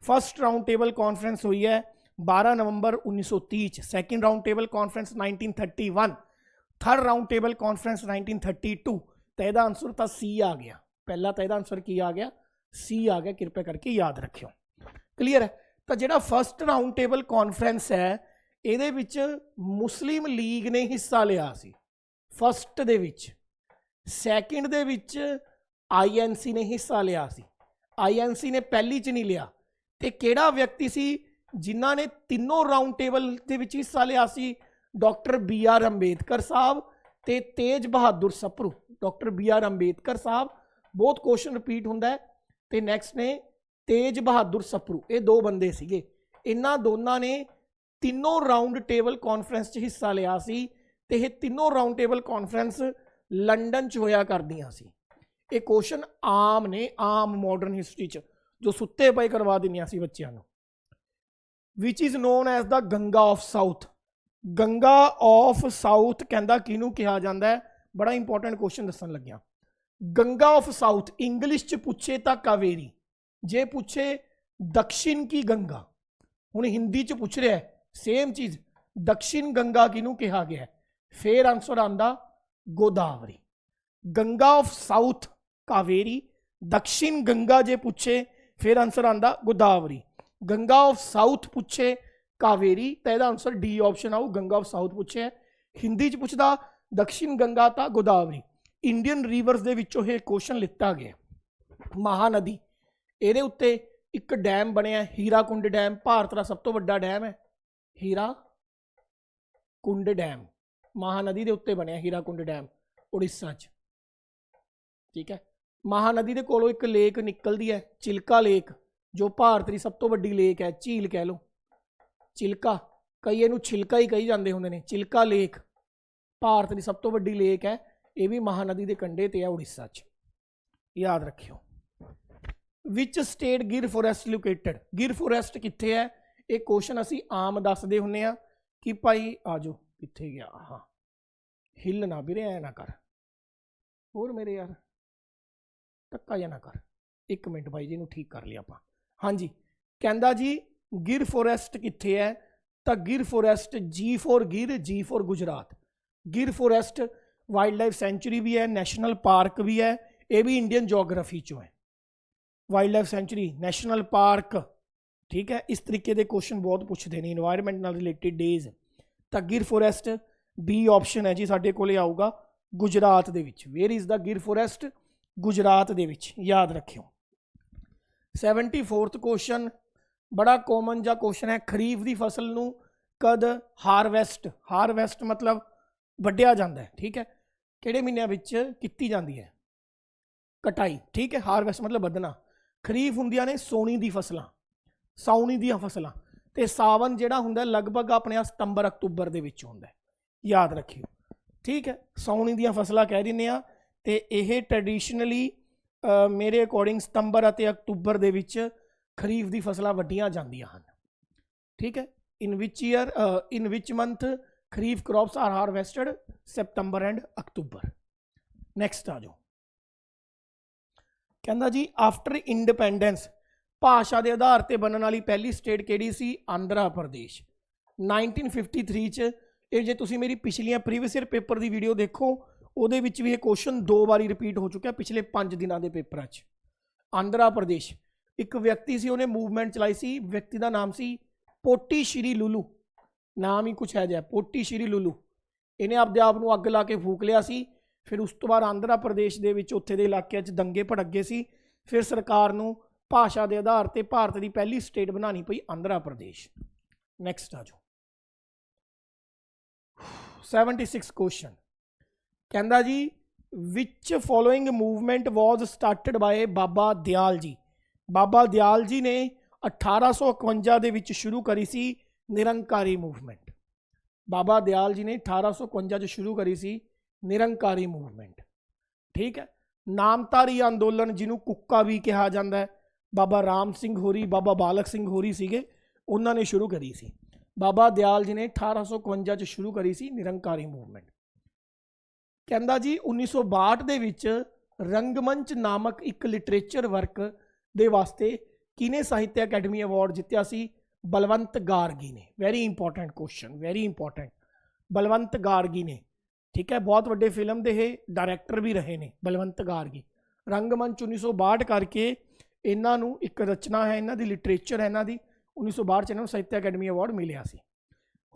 फर्स्ट राउंड टेबल कॉन्फ्रेंस हुई है 12 नवंबर 1930 च। Second round table conference 1931। Third round table conference 1932, तो यदा आंसर था सी आ गया, पहला तो यदा आंसर की आ गया, सी आ गया, कृपया करके याद रखियो। क्लीयर है। तो जिहड़ा फर्स्ट राउंड टेबल कॉन्फ्रेंस है ਇਹਦੇ ਵਿੱਚ ਮੁਸਲਿਮ ਲੀਗ ਨੇ ਹਿੱਸਾ ਲਿਆ ਸੀ ਫਸਟ ਦੇ ਵਿੱਚ, ਸੈਕਿੰਡ ਦੇ ਵਿੱਚ ਆਈਐਨਸੀ ਨੇ ਹਿੱਸਾ ਲਿਆ ਸੀ, ਆਈਐਨਸੀ ਨੇ ਪਹਿਲੀ 'ਚ ਨਹੀਂ ਲਿਆ। ਤੇ ਕਿਹੜਾ ਵਿਅਕਤੀ ਸੀ ਜਿਨ੍ਹਾਂ ਨੇ ਤਿੰਨੋਂ ਰਾਊਂਡ ਟੇਬਲ ਦੇ ਵਿੱਚ ਹਿੱਸਾ ਲਿਆ ਸੀ? Doctor B R Ambedkar sahib ਤੇ Tej Bahadur Sapru. Doctor B R Ambedkar sahib, ਬਹੁਤ ਕੁਐਸਚਨ ਰਿਪੀਟ ਹੁੰਦਾ ਹੈ। ਤੇ ਨੈਕਸਟ ਨੇ ਤੇਜ ਬਹਾਦਰ ਸਪਰੂ, ਇਹ ਦੋ ਬੰਦੇ ਸੀਗੇ। ਇਹਨਾਂ ਦੋਨਾਂ ਨੇ ਤਿੰਨੋਂ ਰਾਊਂਡ ਟੇਬਲ ਕਾਨਫਰੰਸ 'ਚ ਹਿੱਸਾ ਲਿਆ ਸੀ ਤੇ ਇਹ ਤਿੰਨੋਂ ਰਾਊਂਡ ਟੇਬਲ ਕਾਨਫਰੰਸ ਲੰਡਨ 'ਚ ਹੋਇਆ ਕਰਦੀਆਂ ਸੀ। ਇਹ ਕੁਐਸਚਨ ਆਮ ਨੇ, ਆਮ ਮਾਡਰਨ ਹਿਸਟਰੀ 'ਚ ਜੋ ਸੁੱਤੇ ਪਏ ਕਰਵਾ ਦਿੰਦੀਆਂ ਸੀ ਬੱਚਿਆਂ ਨੂੰ। Which is known as the Ganga of south. Ganga of south ਕਹਿੰਦਾ ਕਿਹਨੂੰ ਕਿਹਾ ਜਾਂਦਾ ਹੈ? ਬੜਾ ਇੰਪੋਰਟੈਂਟ ਕੁਐਸਚਨ ਦੱਸਣ ਲੱਗਿਆ। ਗੰਗਾ ਆਫ ਸਾਊਥ ਇੰਗਲਿਸ਼ 'ਚ ਪੁੱਛੇ ਤਾਂ ਕਾਵੇਰੀ, ਜੇ ਪੁੱਛੇ ਦਕਸ਼ਿਨ ਕੀ ਗੰਗਾ। ਹੁਣ ਹਿੰਦੀ 'ਚ ਪੁੱਛ ਰਿਹਾ सेम चीज़, दक्षिण गंगा किनू कहा गया है? फिर आंसर आंदा गोदावरी। गंगा ऑफ साउथ कावेरी, दक्षिण गंगा जे पूछे फिर आंसर आंदा गोदावरी। गंगा ऑफ साउथ पूछे कावेरी तो यदा आंसर डी ऑप्शन आऊ, गंगा ऑफ साउथ पूछे। हिंदी च पूछदा दक्षिण गंगा ता गोदावरी। इंडियन रिवर्स दे विचों ये क्वेश्चन लिता गया। महानदी, ਇਹਦੇ ਉੱਤੇ ਇੱਕ ਡੈਮ ਬਣਿਆ ਹੀਰਾकुंड डैम, ਭਾਰਤ ਦਾ ਸਭ ਤੋਂ ਵੱਡਾ ਡੈਮ ਹੈ हीराकुंड डैम। महानदी के उत्ते बनया हीराकुंड डैम उड़ीसा च, ठीक है। महानदी के कोलों एक लेक निकलती है चिल्का लेक, जो भारत की सब तो वड्डी लेक है, झील कह लो, चिल्का, कई इहनूं छिलका ही कही जाते होंदे ने। चिल्का लेक भारत की सब तो वड्डी लेक है, ये भी महानदी के कंढे ते है उड़ीसा च, याद रखियो। विच स्टेट गिर फॉरेस्ट लोकेटेड? गिर फॉरेस्ट कित्थे है? ਇਹ ਕੁਐਸਚਨ ਅਸੀਂ ਆਮ ਦੱਸਦੇ ਹੁੰਨੇ ਆ ਕਿ ਭਾਈ ਆ ਜਾਓ, ਕਿੱਥੇ ਗਿਆ? ਹਾਂ, ਹਿੱਲ ਨਾ ਵੀਰੇ, ਐ ਨਾ ਕਰ, ਹੋਰ ਮੇਰੇ ਯਾਰ ਧੱਕਾ ਜਾਂ ਨਾ ਕਰ। ਇੱਕ ਮਿੰਟ ਭਾਈ ਜੀ ਨੂੰ ਠੀਕ ਕਰ ਲਿਆ ਆਪਾਂ। ਹਾਂਜੀ, ਕਹਿੰਦਾ ਜੀ ਗਿਰ ਫੋਰੈਸਟ ਕਿੱਥੇ ਹੈ? ਤਾਂ ਗਿਰ ਫੋਰੈਸਟ ਜੀ ਫੋਰ ਗਿਰ, ਜੀ ਫੋਰ ਗੁਜਰਾਤ। ਗਿਰ ਫੋਰੈਸਟ ਵਾਈਲਡ ਲਾਈਫ ਸੈਂਚुरी भी है, नैशनल पार्क भी है, ये भी इंडियन जोग्राफी चो है। Wild life sanctuary, national park, ठीक है। इस तरीके के क्वेश्चन बहुत पूछते हैं इन्वायरमेंट नाल रिलेटेड डेज। तो गिर फॉरेस्ट बी ऑप्शन है जी साडे कोले आऊगा गुजरात दे विच। वेयर इज़ द गिर फॉरेस्ट? गुजरात दे विच, याद रखियो। 74th क्वेश्चन बड़ा कॉमन जा क्वेश्चन है। खरीफ की फसल नूं कद हारवैसट, हारवैसट मतलब वड्ढिया जांदा है, ठीक है। किहड़े महीनों विच कीती जांदी है? कटाई, ठीक है। हारवैसट मतलब वधना। खरीफ हुंदियां ने सोनी दी फसलां, साउनी दी फसलां, ते सावन जिहड़ा हुंदा लगभग अपने सितंबर अक्तूबर दे विच हुंदा है, याद रखियो, ठीक है। साउनी दी फसलां कह दिंदे आ ते इह ट्रैडिशनली मेरे अकॉर्डिंग सितंबर अते अक्तूबर दे विच खरीफ दी फसलां वड्ढियां जांदियां हन, ठीक है। In which month kharif crops are harvested? September and October. Next आ जाओ। कहंदा जी आफ्टर इंडिपेंडेंस भाषा के आधार पर बनने वाली पहली स्टेट केड़ी सी? आंध्रा प्रदेश। 1953 च, जे तुसी मेरी पिछलियां प्रीवियस ईयर पेपर की वीडियो देखो, उहदे विच भी ये क्वेश्चन 2 बारी रिपीट हो चुका पिछले 5 दिनों के पेपर च। आंध्रा प्रदेश एक व्यक्ति सी, उन्हें मूवमेंट चलाई सी, व्यक्ति का नाम सी पोटी श्री लुलू, नाम ही कुछ है जै पोटी श्री लुलू। इन्हें आपदे आप नूं अग ला के फूक लिया सी। फिर उस तो बाद आंध्रा प्रदेश के उत्थे दे इलाके च दंगे भड़क गए सी। फिर सरकार नूं भाषा के आधार पर भारत की पहली स्टेट बनानी पई आंध्रा प्रदेश। नैक्सट आ जाओ। 76 क्वेश्चन कहता जी which following movement was started by Baba Dayal ji? Baba Dayal ji ने 1851 दे विच शुरू करी सी निरंकारी मूवमेंट। बाबा दयाल जी ने 1851 शुरू करी सी निरंकारी मूवमेंट, ठीक है। नामधारी अंदोलन जिन्हों कुक्का भी कहा जाता है, बाबा राम सिंह होरी, बाबा बालक सिंह होरी सीगे, उन्होंने शुरू करी सी। बाबा दयाल जी ने 1851 शुरू करी सी निरंकारी मूवमेंट। कहंदा जी 1962 दे विच रंगमंच नामक एक लिटरेचर वर्क दे वास्ते किने साहित्य अकैडमी अवार्ड जित्या सी? बलवंत गार्गी ने। Very important question, very important. Balwant Gargi ने ठीक है, बहुत वड्डे फिल्म के ये डायरैक्टर भी रहे ने बलवंत गार्गी। रंगमंच 1962 करके इन्हां नूं एक रचना है, इन्हां दी लिटरेचर है, इन्हां दी 1962 इन्हां नूं साहित्य अकैडमी अवार्ड मिलिया सी।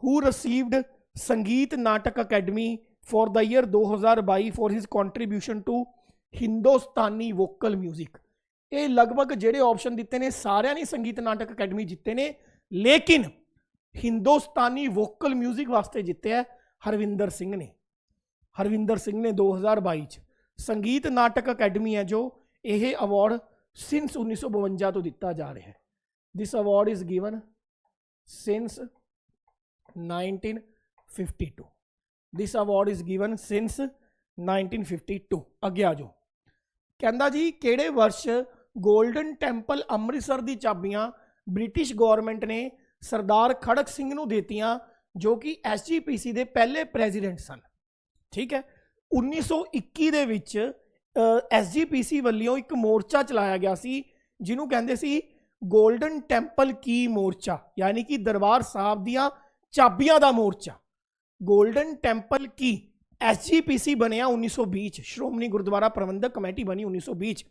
हू received Sangeet Natak academy for the year 2022 for his contribution to Hindustani vocal music. ये लगभग ਜਿਹੜੇ ऑप्शन दिते ने सारिਆਂ ने संगीत नाटक अकैडमी जिते ने, लेकिन हिंदुस्तानी वोकल म्यूजिक वास्ते जिते है हरविंदर सिंह ने। हरविंदर सिंह ने 2022 संगीत नाटक अकैडमी है जो यह अवार्ड सिंस 1952 तो दिता जा रहा है। This award is given since 1952। This award is given since 1952। अगे आ जाओ, कहता जी किहड़े वर्ष गोल्डन टैंपल अमृतसर दी चाबियां ब्रिटिश गौरमेंट ने सरदार खड़क सिंह नूं देतियां जो कि SGPC दे पहले प्रेजिडेंट सन। ठीक है, 1921 दे विच SGPC वल्लों एक मोर्चा चलाया गया सी जिन्हों कहते सी गोल्डन टैंपल की मोर्चा, यानी कि दरबार साहब दियां चाबियां दा मोर्चा। गोल्डन टैंपल की SGPC बनिया 1920, श्रोमणी गुरुद्वारा प्रबंधक कमेटी बनी 1920।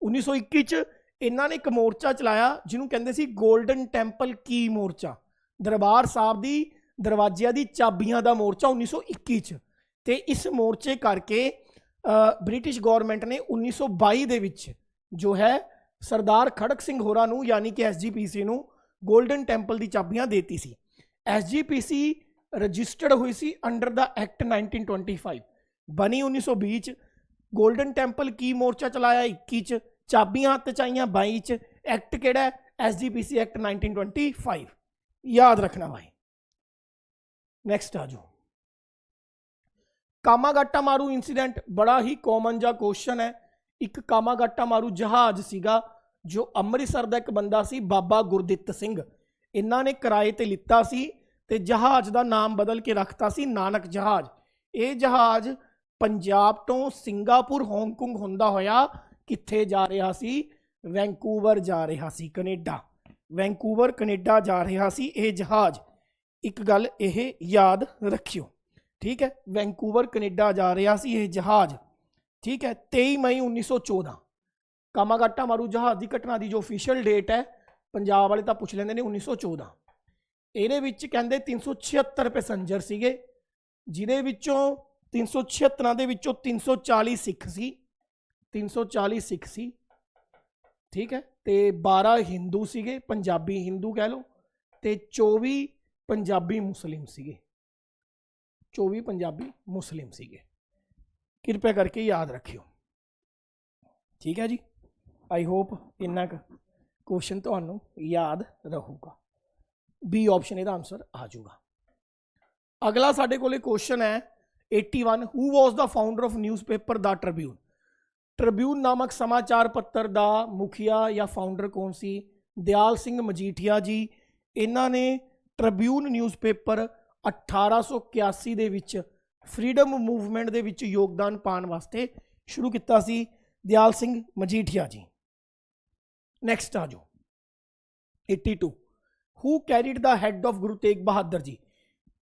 1921 इन्होंने एक मोर्चा चलाया जिन्हों कहते सी गोल्डन टैंपल की मोर्चा, दरबार साहब दी दरवाजिया दी चाबियां दा मोर्चा 1921 ते इस मोर्चे करके ब्रिटिश गौरमेंट ने 1922 दे विच जो है सरदार खड़क सिंह होरां नूं यानी कि SGPC नूं गोल्डन टैंपल दी चाबियां देती सी। SGPC रजिस्टर्ड हुई सी अंडर द एक्ट 1925, बनी 1920, गोल्डन टैंपल की मोर्चा चलाया 21, चाबियां हत्थ च आईयां 22, एक्ट किहड़ा है SGPC एक्ट 1925, याद रखना भाई। नैक्सट आ जाओ, कामागाटा मारू इंसीडेंट बड़ा ही कॉमन जा क्वेश्चन है। एक कामागाटा मारू जहाज सीगा जो अमृतसर का एक बंदा सी बाबा गुरदित्त सिंह, इन्हां ने किराए ते लिता सी ते जहाज का नाम बदल के रखता सी नानक जहाज। ये जहाज पंजाब तो सिंगापुर हांगकांग होंदा होया कित्थे जा रहा सी, वैंकूवर जा रहा सी, कनेडा, वैंकूवर कनेडा जा रहा सी ये जहाज। एक गल यह याद रखियो, ठीक है, वैंकूवर कनेडा जा रहा सी ये जहाज। ठीक है, 23 मई 1914 कामागाटा मारू जहाज की घटना की जो ऑफिशियल डेट है पंजाब वाले तो पुछ लेंदे ने 1914। ਇਹਦੇ ਵਿੱਚ ਕਹਿੰਦੇ 376 ਪੈਸੰਜਰ ਸੀਗੇ, ਜਿਹਦੇ ਵਿੱਚੋਂ 376 ਦੇ ਵਿੱਚੋਂ 340 ਸਿੱਖ ਸੀ, 340 ਸਿੱਖ ਸੀ। ਠੀਕ ਹੈ, ਤੇ 12 ਹਿੰਦੂ ਸੀਗੇ, ਪੰਜਾਬੀ ਹਿੰਦੂ ਕਹਿ ਲਓ, ਤੇ 24 ਪੰਜਾਬੀ ਮੁਸਲਿਮ ਸੀਗੇ, 24 ਪੰਜਾਬੀ ਮੁਸਲਿਮ ਸੀਗੇ। ਕਿਰਪਾ ਕਰਕੇ ਯਾਦ ਰੱਖਿਓ। ठीक है जी, आई होप इन्ना क्वेश्चन तुहानू याद रहूगा। बी ऑप्शन इसका आंसर आ जाऊगा। अगला साडे कोले क्वेश्चन है 81, who was the founder of newspaper the Tribune. Tribune नामक समाचार पत्र का मुखिया या फाउंडर कौन सी? दयाल सिंह मजीठिया जी। इन्हां ने ट्रिब्यून न्यूज़पेपर 1881 दे विच फ्रीडम मूवमेंट दे विच योगदान पाने वास्ते शुरू किया सी, दयाल सिंह मजीठिया जी। नैक्सट आ जाओ 82, हू carried the had of Guru Tegh Bahadur ji.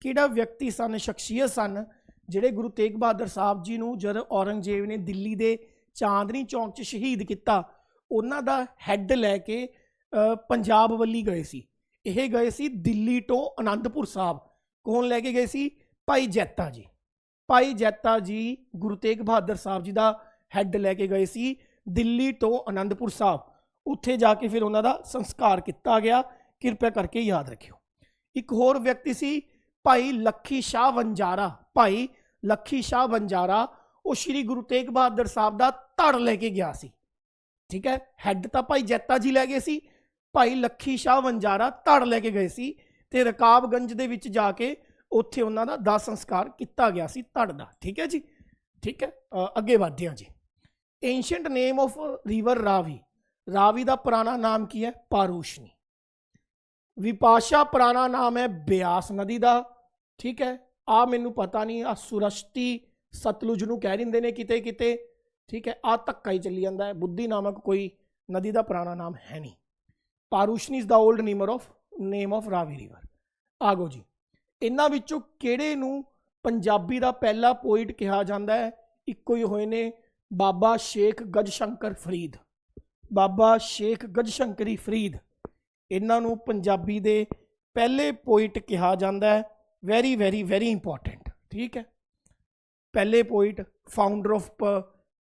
किहड़ा व्यक्ति सन, शख्सियत सन जिहड़े गुरु तेग बहादुर साहब जी नूं जद औरंगजेब ने दिल्ली दे चांदनी चौक च शहीद किया, उन्हां दा हैड लैके पंजाब वल्ली गए सी। यह गए सी दिल्ली तो आनंदपुर साहब। कौन लैके गए सी? भाई जैता जी। भाई जैता जी गुरु तेग बहादुर साहब जी का हैड लैके गए सी दिल्ली तो आनंदपुर साहब। उत्थे जाके फिर उन्हों का संस्कार किया गया। कृपया करके याद रखियो। एक होर व्यक्ति सी भाई लखी शाह वंजारा। भाई लखी शाह वंजारा वो श्री गुरु तेग बहादुर साहब का धड़ लैके गया सी। ठीक है, हैड तो भाई जैता जी लै गए सी, भाई लखी शाह वंजारा धड़ लैके गए सी ते रकाबगंज दे विच जाके उत्थे उन्हां दा दाह संस्कार किया गया सी धड़ दा। ठीक है जी, ठीक है। अगे बढ़ते हैं जी। Ancient name of river Ravi. Ravi का पुराना नाम की है? पारूशनी। विपाशा पुराना नाम है ब्यास नदी का। ठीक है, आ मैनू पता नहीं, आ सुरश्ती सतलुज नूं कह दिंदे ने किते किते। ठीक है, आ धक्का ही चली जाता है, बुद्धि नामक कोई नदी का पुराना नाम है नहीं। Parushni is the old name of Ravi river. आगो जी, इन्हां विचों किहड़े नूं पंजाबी का पहला पोइट कहा जाता है, इक्को ही होए ने बाबा शेख गजशंकर फरीद। बाबा शेख गजशंकरी फरीद, इन्हां नूं पंजाबी दे पहले पोइट कहा जाता है। वेरी वेरी वेरी इंपॉर्टेंट, ठीक है। पहले poet, founder of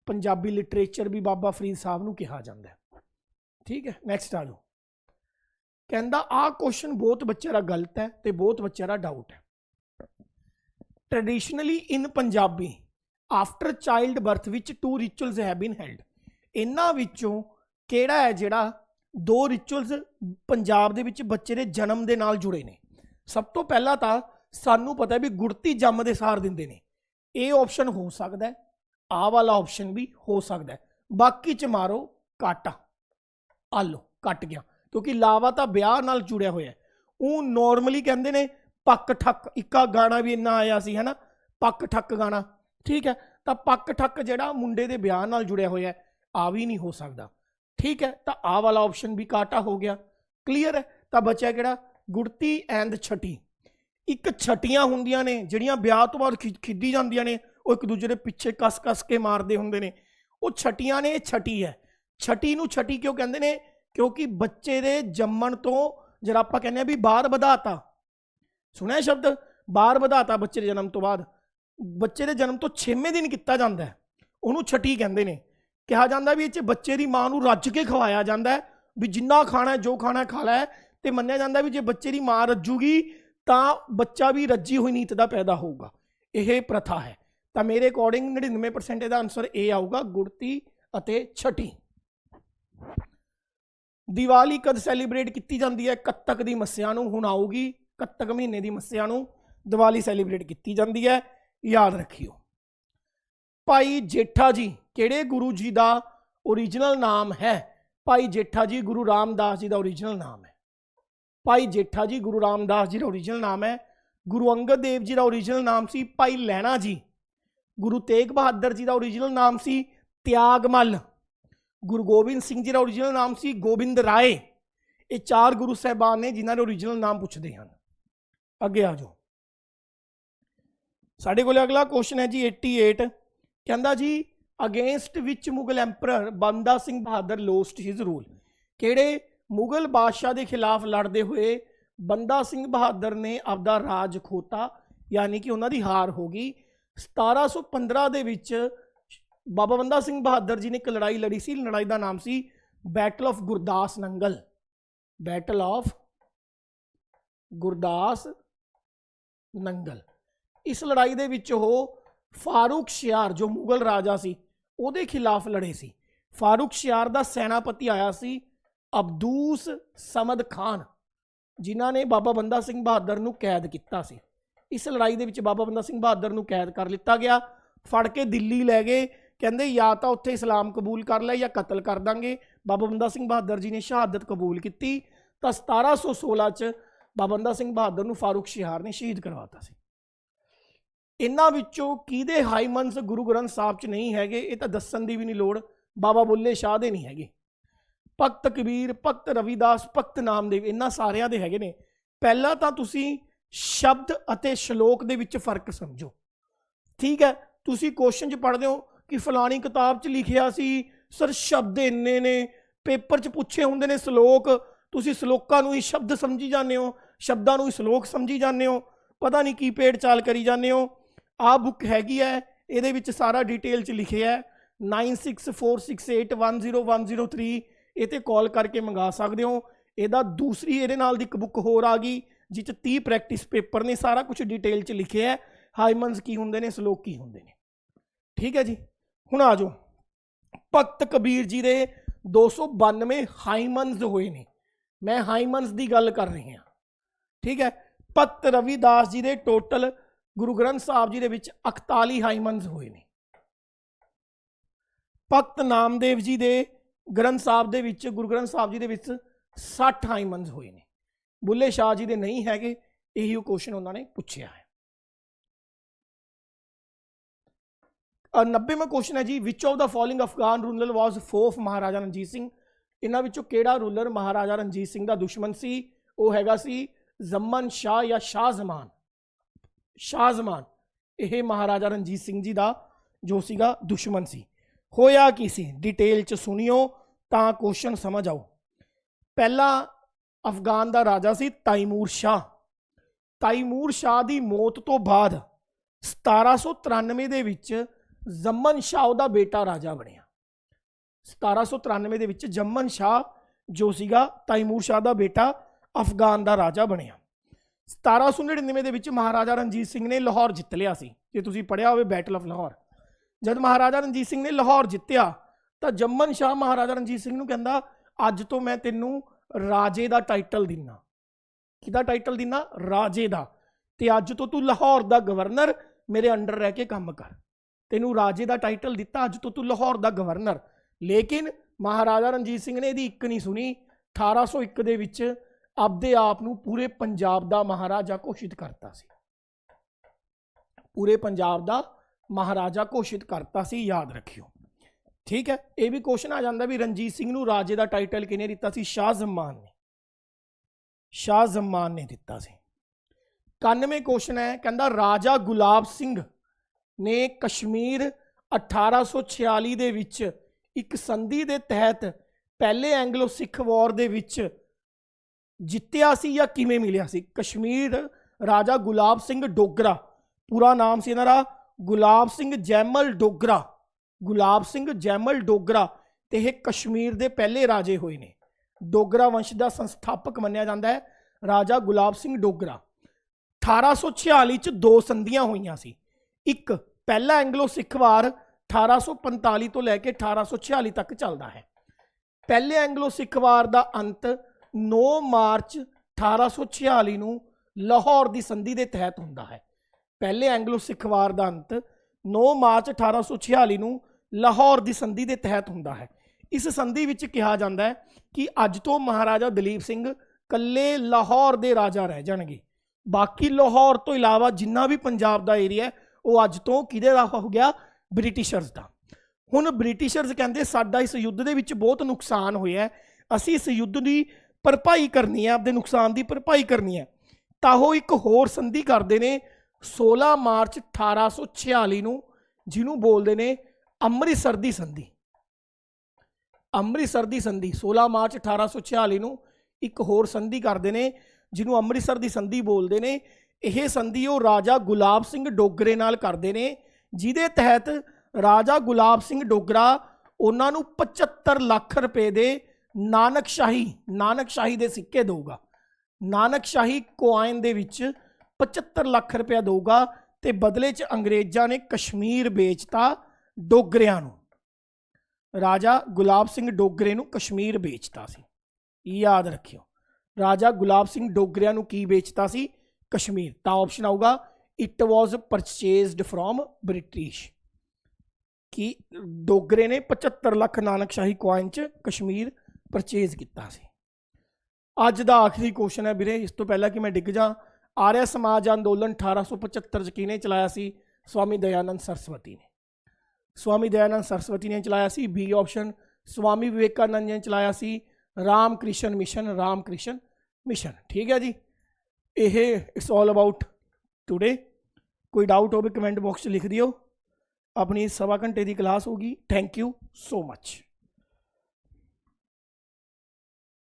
Punjabi literature भी बाबा फरीद साहब नूं कहा जाता है, ठीक है। नैक्सट आ जाओ। कहता आ क्वेश्चन बहुत बच्चे का गलत है तो बहुत बच्चे का डाउट है। Traditionally in Punjabi after child birth which 2 rituals have been held. इन्हां विचों किहड़ा है जिहड़ा 2 रिचुअल्स पंजाब दे विच बच्चे दे जन्म दे नाल जुड़े ने। सब तो पहला तो सानू पता है भी गुड़ती जम दे सार दिंदे ने, ये ऑप्शन हो सकता है, आ वाला ऑप्शन भी हो सकता है। बाकी च मारो काटा, आ लो कट गया, क्योंकि लावा तो ब्याह नाल जुड़िया होया है। वो नॉर्मली कहते हैं पक ठक, इक्का गाना भी इन्ना आया सी है ना, पक ठक गाना, ठीक है। तो पक ठक जिहड़ा मुंडे दे ब्याह नाल जुड़िया होया है, आ भी नहीं हो सकता, ठीक है। तो आ वाला ऑप्शन भी काटा हो गया, क्लीयर है। तो बचा किहड़ा गुड़ती एंड छटी। एक छटियां हुंदियां ने जिहड़ियां ब्याह तो बाद खिद्दी जांदियां ने, वो एक दूजे दे पिछे कस कस के मारदे हुंदे ने, वो छटियां ने, छटी है। छटी नूं छटी क्यों कहंदे ने? क्योंकि बच्चे दे जम्मण तो जरा आपां कहने भी बाहर वधाता, सुनिया शब्द बाहर वधाता, बच्चे दे जन्म तो बाद, बच्चे दे जन्म तो 6वें दिन किया जाता है, उन्होंने छटी कहते हैं। कहा जाता भी इस बच्चे की माँ को रज के खवाया जाता है, भी जिन्ना खाना है जो खाना है खा लै। तो मन्निया जाता भी जो बच्चे की माँ रजूगी तो बच्चा भी रजी हुई नीत का पैदा होगा, यह प्रथा है। तो मेरे अकॉर्डिंग 99% इसका आंसर ए आऊगा, गुड़ती अते छटी। दिवाली कद सैलीब्रेट की जाती है? कत्तक की मस्या हुण आऊगी, कत्तक महीने की मस्या दिवाली सैलीब्रेट की जाती है, याद रखियो। भाई जेठा जी किहड़े गुरु जी का ओरिजिनल नाम है? भाई जेठा जी गुरु रामदास जी का ओरिजिनल नाम है। भाई जेठा जी गुरु रामदास जी का ओरिजिनल नाम है। गुरु अंगद देव जी का ओरिजिनल नाम सी भाई लैणा जी। गुरु तेग बहादुर जी का ओरिजिनल नाम सी त्यागमल। गुरु गोबिंद सिंह जी का ओरिजिनल नाम सी गोबिंद राय। ये 4 गुरु साहबान ने जिन्होंने ओरिजिनल नाम पूछते हैं। अगे आ जाओ, साढ़े को अगला क्वेश्चन है जी 88। कहता जी अगेंस्ट विच मुगल एंपरर बंदा Singh Bahadur lost his rule. किहड़े Mughal बादशाह के खिलाफ लड़ते हुए बंदा सिंह बहादुर ने आपदा राज खोता, यानी कि उन्होंने हार हो गई। 1715 दे विच बाबा बंदा सिंह बहादुर जी ने एक लड़ाई लड़ी सी, लड़ाई का नाम सी battle of Gurdas Nangal. Battle of Gurdas Nangal. इस लड़ाई दे विच हो फारूक शियार जो मुगल राजा सी उहदे खिलाफ लड़े सी। फारूक शियार दा सेनापति आया सी अब्दूस समद खान, जिन्हां ने बाबा बंदा सिंह बहादुर नूं कैद किया सी। इस लड़ाई दे विच बाबा बंदा सिंह बहादुर नूं कैद कर लिता गया, फड़ के दिल्ली लै गए। कहंदे या तो उत्थे इस्लाम कबूल कर लै या कतल कर देंगे। बाबा बंदा सिंह बहादुर जी ने शहादत कबूल की। तो 1716 च बाबा बंदा सिंह बहादुर नूं फारूक शियार ने शहीद करवाता सी। इन्हां विचों किहदे हाईमंस गुरु ग्रंथ साहब च नहीं हैगे? ये तो दस्सण दी भी नहीं लोड़, बाबा बुल्ले शाह दे नहीं हैगे। भगत कबीर, भगत रविदास, भगत नामदेव, इन्हां सारियां दे हैगे ने। पहला तो तुसी शब्द अते श्लोक दे विच फर्क समझो, ठीक है। तुसी क्वेश्चन च पढ़दे हो कि फलानी किताब च लिखिया सी, सर शब्द इन्ने ने, पेपर च पूछे हुंदे ने श्लोक, तुसी श्लोकां नूं ही शब्द समझी जाने हो, शब्दां नूं ही श्लोक समझी जाने हो, पता नहीं की पेड़ चाल करी जाने हो। आ बुक हैगी है, ये विच सारा डिटेल च लिखे है। 9646810103 ये कॉल करके मंगा सकते हो। यदा दूसरी ये एक बुक होर आ गई जिस 30 प्रैक्टिस पेपर ने, सारा कुछ डिटेल च लिखे है, हाईमंस की होंदे ने, श्लोक की होंदे ने, ठीक है जी। हुण आ जाओ, भगत कबीर जी दे 292 हाईमंस होए ने। मैं हाईमंस की गल कर रही हाँ, ठीक है। भगत रविदास जी दे टोटल गुरु ग्रंथ साहब जी दे विच 41 हाईमंस होए ने। भगत नामदेव जी दे ग्रंथ साहब दे विच, गुरु ग्रंथ साहब जी दे विच 60 हाईमंस होए ने। बुल्ले शाह जी दे नहीं हैगे, यही क्वेश्चन उन्होंने पूछा है। 90वां क्वेश्चन है जी, which of the following Afghan ruler was foe of Maharaja Ranjit Singh. इन्हां विचों किहड़ा रूलर महाराजा रणजीत सिंह का दुश्मन सी? वो हैगा सी जमन शाह या शाहजमान। शाहजमान ਇਹ ਮਹਾਰਾਜਾ ਰਣਜੀਤ ਸਿੰਘ ਜੀ ਦਾ ਜੋ ਸੀਗਾ ਦੁਸ਼ਮਣ ਸੀ। ਹੋਇਆ ਕੀ ਸੀ डिटेल च सुनियो ਤਾਂ क्वेश्चन समझ आओ। पहला अफगान ਦਾ ਰਾਜਾ ਸੀ ਤੈਮੂਰ ਸ਼ਾਹ। ਤੈਮੂਰ ਸ਼ਾਹ ਦੀ ਮੌਤ ਤੋਂ ਬਾਅਦ 1793 ਦੇ ਵਿੱਚ ਜਮਨ ਸ਼ਾਹ ਉਹਦਾ ਬੇਟਾ ਰਾਜਾ ਬਣਿਆ। 1793 ਦੇ ਵਿੱਚ ਜਮਨ ਸ਼ਾਹ ਜੋ ਸੀਗਾ ਤੈਮੂਰ ਸ਼ਾਹ ਦਾ ਬੇਟਾ ਅਫਗਾਨ ਦਾ ਰਾਜਾ ਬਣਿਆ। 1799 ਦੇ ਵਿੱਚ ਮਹਾਰਾਜਾ ਰਣਜੀਤ ਸਿੰਘ ਨੇ ਲਾਹੌਰ ਜਿੱਤ ਲਿਆ ਸੀ। ਜੇ ਤੁਸੀਂ ਪੜ੍ਹਿਆ ਹੋਵੇ ਬੈਟਲ ਆਫ ਲਾਹੌਰ, ਜਦ ਮਹਾਰਾਜਾ ਰਣਜੀਤ ਸਿੰਘ ਨੇ ਲਾਹੌਰ ਜਿੱਤਿਆ ਤਾਂ ਜਮਨ ਸ਼ਾਹ ਮਹਾਰਾਜਾ ਰਣਜੀਤ ਸਿੰਘ ਨੂੰ ਕਹਿੰਦਾ ਅੱਜ ਤੋਂ ਮੈਂ ਤੈਨੂੰ ਰਾਜੇ ਦਾ ਟਾਈਟਲ ਦਿੰਨਾ। ਕਿਹਦਾ ਟਾਈਟਲ ਦਿੰਨਾ? ਰਾਜੇ ਦਾ। ਤੇ ਅੱਜ ਤੋਂ ਤੂੰ ਲਾਹੌਰ ਦਾ ਗਵਰਨਰ ਮੇਰੇ ਅੰਡਰ ਰਹਿ ਕੇ ਕੰਮ ਕਰ। ਤੈਨੂੰ ਰਾਜੇ ਦਾ ਟਾਈਟਲ ਦਿੱਤਾ, ਅੱਜ ਤੋਂ ਤੂੰ ਲਾਹੌਰ ਦਾ ਗਵਰਨਰ। ਲੇਕਿਨ ਮਹਾਰਾਜਾ ਰਣਜੀਤ ਸਿੰਘ ਨੇ ਇਹਦੀ ਇੱਕ ਨਹੀਂ ਸੁਣੀ। 1801 ਦੇ ਵਿੱਚ ਆਪਦੇ ਆਪ ਨੂੰ ਪੂਰੇ ਪੰਜਾਬ ਦਾ ਮਹਾਰਾਜਾ ਘੋਸ਼ਿਤ ਕਰਤਾ ਸੀ। ਪੂਰੇ ਪੰਜਾਬ ਦਾ ਮਹਾਰਾਜਾ ਘੋਸ਼ਿਤ ਕਰਤਾ ਸੀ, ਯਾਦ ਰੱਖਿਓ। ਠੀਕ ਹੈ, ਇਹ ਵੀ ਕੁਐਸਚਨ ਆ ਜਾਂਦਾ ਵੀ ਰਣਜੀਤ ਸਿੰਘ ਨੂੰ ਰਾਜੇ ਦਾ ਟਾਈਟਲ ਕਿਹਨੇ ਦਿੱਤਾ ਸੀ? ਸ਼ਾਹ ਜ਼ਮਾਨ ਨੇ। ਸ਼ਾਹ ਜ਼ਮਾਨ ਨੇ ਦਿੱਤਾ ਸੀ। 91 ਕੁਐਸਚਨ ਹੈ, ਕਹਿੰਦਾ ਰਾਜਾ ਗੁਲਾਬ ਸਿੰਘ ਨੇ ਕਸ਼ਮੀਰ 1846 ਦੇ ਵਿੱਚ ਇੱਕ ਸੰਧੀ ਦੇ ਤਹਿਤ ਪਹਿਲੇ ਐਂਗਲੋ ਸਿੱਖ ਵਾਰ ਦੇ ਵਿੱਚ ਜਿੱਤਿਆ ਸੀ ਜਾਂ ਕਿਵੇਂ ਮਿਲਿਆ ਸੀ? ਕਸ਼ਮੀਰ ਰਾਜਾ ਗੁਲਾਬ ਸਿੰਘ ਡੋਗਰਾ, ਪੂਰਾ ਨਾਮ ਸੀ ਇਹਨਾਂ ਦਾ ਗੁਲਾਬ ਸਿੰਘ ਜੈਮਲ ਡੋਗਰਾ। ਗੁਲਾਬ ਸਿੰਘ ਜੈਮਲ ਡੋਗਰਾ ਤੇ ਇਹ ਕਸ਼ਮੀਰ ਦੇ ਪਹਿਲੇ ਰਾਜੇ ਹੋਏ ਨੇ। ਡੋਗਰਾ ਵੰਸ਼ ਦਾ ਸੰਸਥਾਪਕ ਮੰਨਿਆ ਜਾਂਦਾ ਹੈ ਰਾਜਾ ਗੁਲਾਬ ਸਿੰਘ ਡੋਗਰਾ। 1846 ਚ ਦੋ ਸੰਧੀਆਂ ਹੋਈਆਂ ਸੀ। ਇੱਕ ਪਹਿਲਾ ਐਂਗਲੋ ਸਿੱਖ ਵਾਰ 1845 ਤੋਂ ਲੈ ਕੇ 1846 ਤੱਕ ਚੱਲਦਾ ਹੈ। ਪਹਿਲੇ ਐਂਗਲੋ ਸਿੱਖ ਵਾਰ ਦਾ ਅੰਤ 9 ਮਾਰਚ 1846 ਨੂੰ ਲਾਹੌਰ ਦੀ ਸੰਧੀ ਦੇ ਤਹਿਤ ਹੁੰਦਾ ਹੈ। ਪਹਿਲੇ ਐਂਗਲੋ ਸਿੱਖ ਵਾਰ ਦਾ ਅੰਤ 9 ਮਾਰਚ 1846 ਨੂੰ ਲਾਹੌਰ ਦੀ ਸੰਧੀ ਦੇ ਤਹਿਤ ਹੁੰਦਾ ਹੈ। ਇਸ ਸੰਧੀ ਵਿੱਚ ਕਿਹਾ ਜਾਂਦਾ ਹੈ ਕਿ ਅੱਜ ਤੋਂ ਮਹਾਰਾਜਾ ਦਲੀਪ ਸਿੰਘ ਕੱਲੇ ਲਾਹੌਰ ਦੇ ਰਾਜਾ ਰਹਿ ਜਾਣਗੇ। ਬਾਕੀ ਲਾਹੌਰ ਤੋਂ ਇਲਾਵਾ ਜਿੰਨਾ ਵੀ ਪੰਜਾਬ ਦਾ ਏਰੀਆ ਉਹ ਅੱਜ ਤੋਂ ਕਿਹਦੇ ਦਾ ਹੋ ਗਿਆ? ਬ੍ਰਿਟਿਸ਼ਰਸ ਦਾ। ਹੁਣ ਬ੍ਰਿਟਿਸ਼ਰਸ ਕਹਿੰਦੇ ਸਾਡਾ ਇਸ ਯੁੱਧ ਦੇ ਵਿੱਚ ਬਹੁਤ ਨੁਕਸਾਨ ਹੋਇਆ, ਅਸੀਂ ਇਸ ਯੁੱਧ ਦੀ ਭਰਪਾਈ ਕਰਨੀ ਹੈ, ਆਪਦੇ ਨੁਕਸਾਨ ਦੀ ਭਰਪਾਈ ਕਰਨੀ ਹੈ। ਤਾਂ ਉਹ ਇੱਕ ਹੋਰ ਸੰਧੀ ਕਰਦੇ ਨੇ 16 ਮਾਰਚ 1846 ਨੂੰ, ਜਿਹਨੂੰ ਬੋਲਦੇ ਨੇ ਅੰਮ੍ਰਿਤਸਰ ਦੀ ਸੰਧੀ। ਅੰਮ੍ਰਿਤਸਰ ਦੀ ਸੰਧੀ 16 ਮਾਰਚ 1846 ਨੂੰ ਇੱਕ ਹੋਰ ਸੰਧੀ ਕਰਦੇ ਨੇ ਜਿਹਨੂੰ ਅੰਮ੍ਰਿਤਸਰ ਦੀ ਸੰਧੀ ਬੋਲਦੇ ਨੇ। ਇਹ ਸੰਧੀ ਉਹ ਰਾਜਾ ਗੁਲਾਬ ਸਿੰਘ ਡੋਗਰੇ ਨਾਲ ਕਰਦੇ ਨੇ, ਜਿਹਦੇ ਤਹਿਤ ਰਾਜਾ ਗੁਲਾਬ ਸਿੰਘ ਡੋਗਰਾ ਉਹਨਾਂ ਨੂੰ 75 ਲੱਖ ਰੁਪਏ ਦੇ ਨਾਨਕਸ਼ਾਹੀ ਦੇ ਸਿੱਕੇ ਦੇਊਗਾ। ਨਾਨਕਸ਼ਾਹੀ ਕੋਆਇਨ ਦੇ ਵਿੱਚ 75 ਲੱਖ ਰੁਪਇਆ ਦੇਊਗਾ ਤੇ ਬਦਲੇ 'ਚ ਅੰਗਰੇਜ਼ਾਂ ਨੇ ਕਸ਼ਮੀਰ ਵੇਚਤਾ ਡੋਗਰਿਆਂ ਨੂੰ। ਰਾਜਾ ਗੁਲਾਬ ਸਿੰਘ ਡੋਗਰੇ ਨੂੰ ਕਸ਼ਮੀਰ ਵੇਚਤਾ ਸੀ, ਯਾਦ ਰੱਖਿਓ। ਰਾਜਾ ਗੁਲਾਬ ਸਿੰਘ ਡੋਗਰਿਆਂ ਨੂੰ ਕੀ ਵੇਚਤਾ ਸੀ? ਕਸ਼ਮੀਰ। ਤਾਂ ਆਪਸ਼ਨ ਆਊਗਾ ਇਟ ਵਾਜ਼ ਪਰਚੇਜ਼ਡ ਫਰੋਮ ਬ੍ਰਿਟਿਸ਼, ਕਿ ਡੋਗਰੇ ਨੇ 75 ਲੱਖ ਨਾਨਕਸ਼ਾਹੀ ਕੋਆਇਨ 'ਚ ਕਸ਼ਮੀਰ ਪਰਚੇਜ਼ ਕੀਤਾ ਸੀ। ਅੱਜ ਦਾ ਆਖਰੀ ਕੁਐਸਚਨ ਹੈ ਵੀਰੇ, ਇਸ ਤੋਂ ਪਹਿਲਾਂ ਕਿ ਮੈਂ ਡਿੱਗ ਜਾ। ਆਰਿਆ ਸਮਾਜ ਅੰਦੋਲਨ 1875 'ਚ ਕਿਹਨੇ ਚਲਾਇਆ ਸੀ? ਸਵਾਮੀ ਦਇਆਨੰਦ ਸਰਸਵਤੀ ਨੇ। ਸਵਾਮੀ ਦਇਆਨੰਦ ਸਰਸਵਤੀ ਨੇ ਚਲਾਇਆ ਸੀ। B option. ਸਵਾਮੀ ਵਿਵੇਕਾਨੰਦ ਨੇ ਚਲਾਇਆ ਸੀ। ਰਾਮ ਕ੍ਰਿਸ਼ਨ ਮਿਸ਼ਨ। ਠੀਕ ਹੈ ਜੀ, ਇਹ ਇਟਸ ਆਲ ਅਬਾਊਟ ਟੂਡੇ। ਕੋਈ ਡਾਊਟ ਹੋਵੇ ਕਮੈਂਟ ਬਾਕਸ 'ਚ ਲਿਖ ਦਿਓ। ਆਪਣੀ 1.25 ਘੰਟੇ ਦੀ ਕਲਾਸ ਹੋਗੀ। Thank you so much.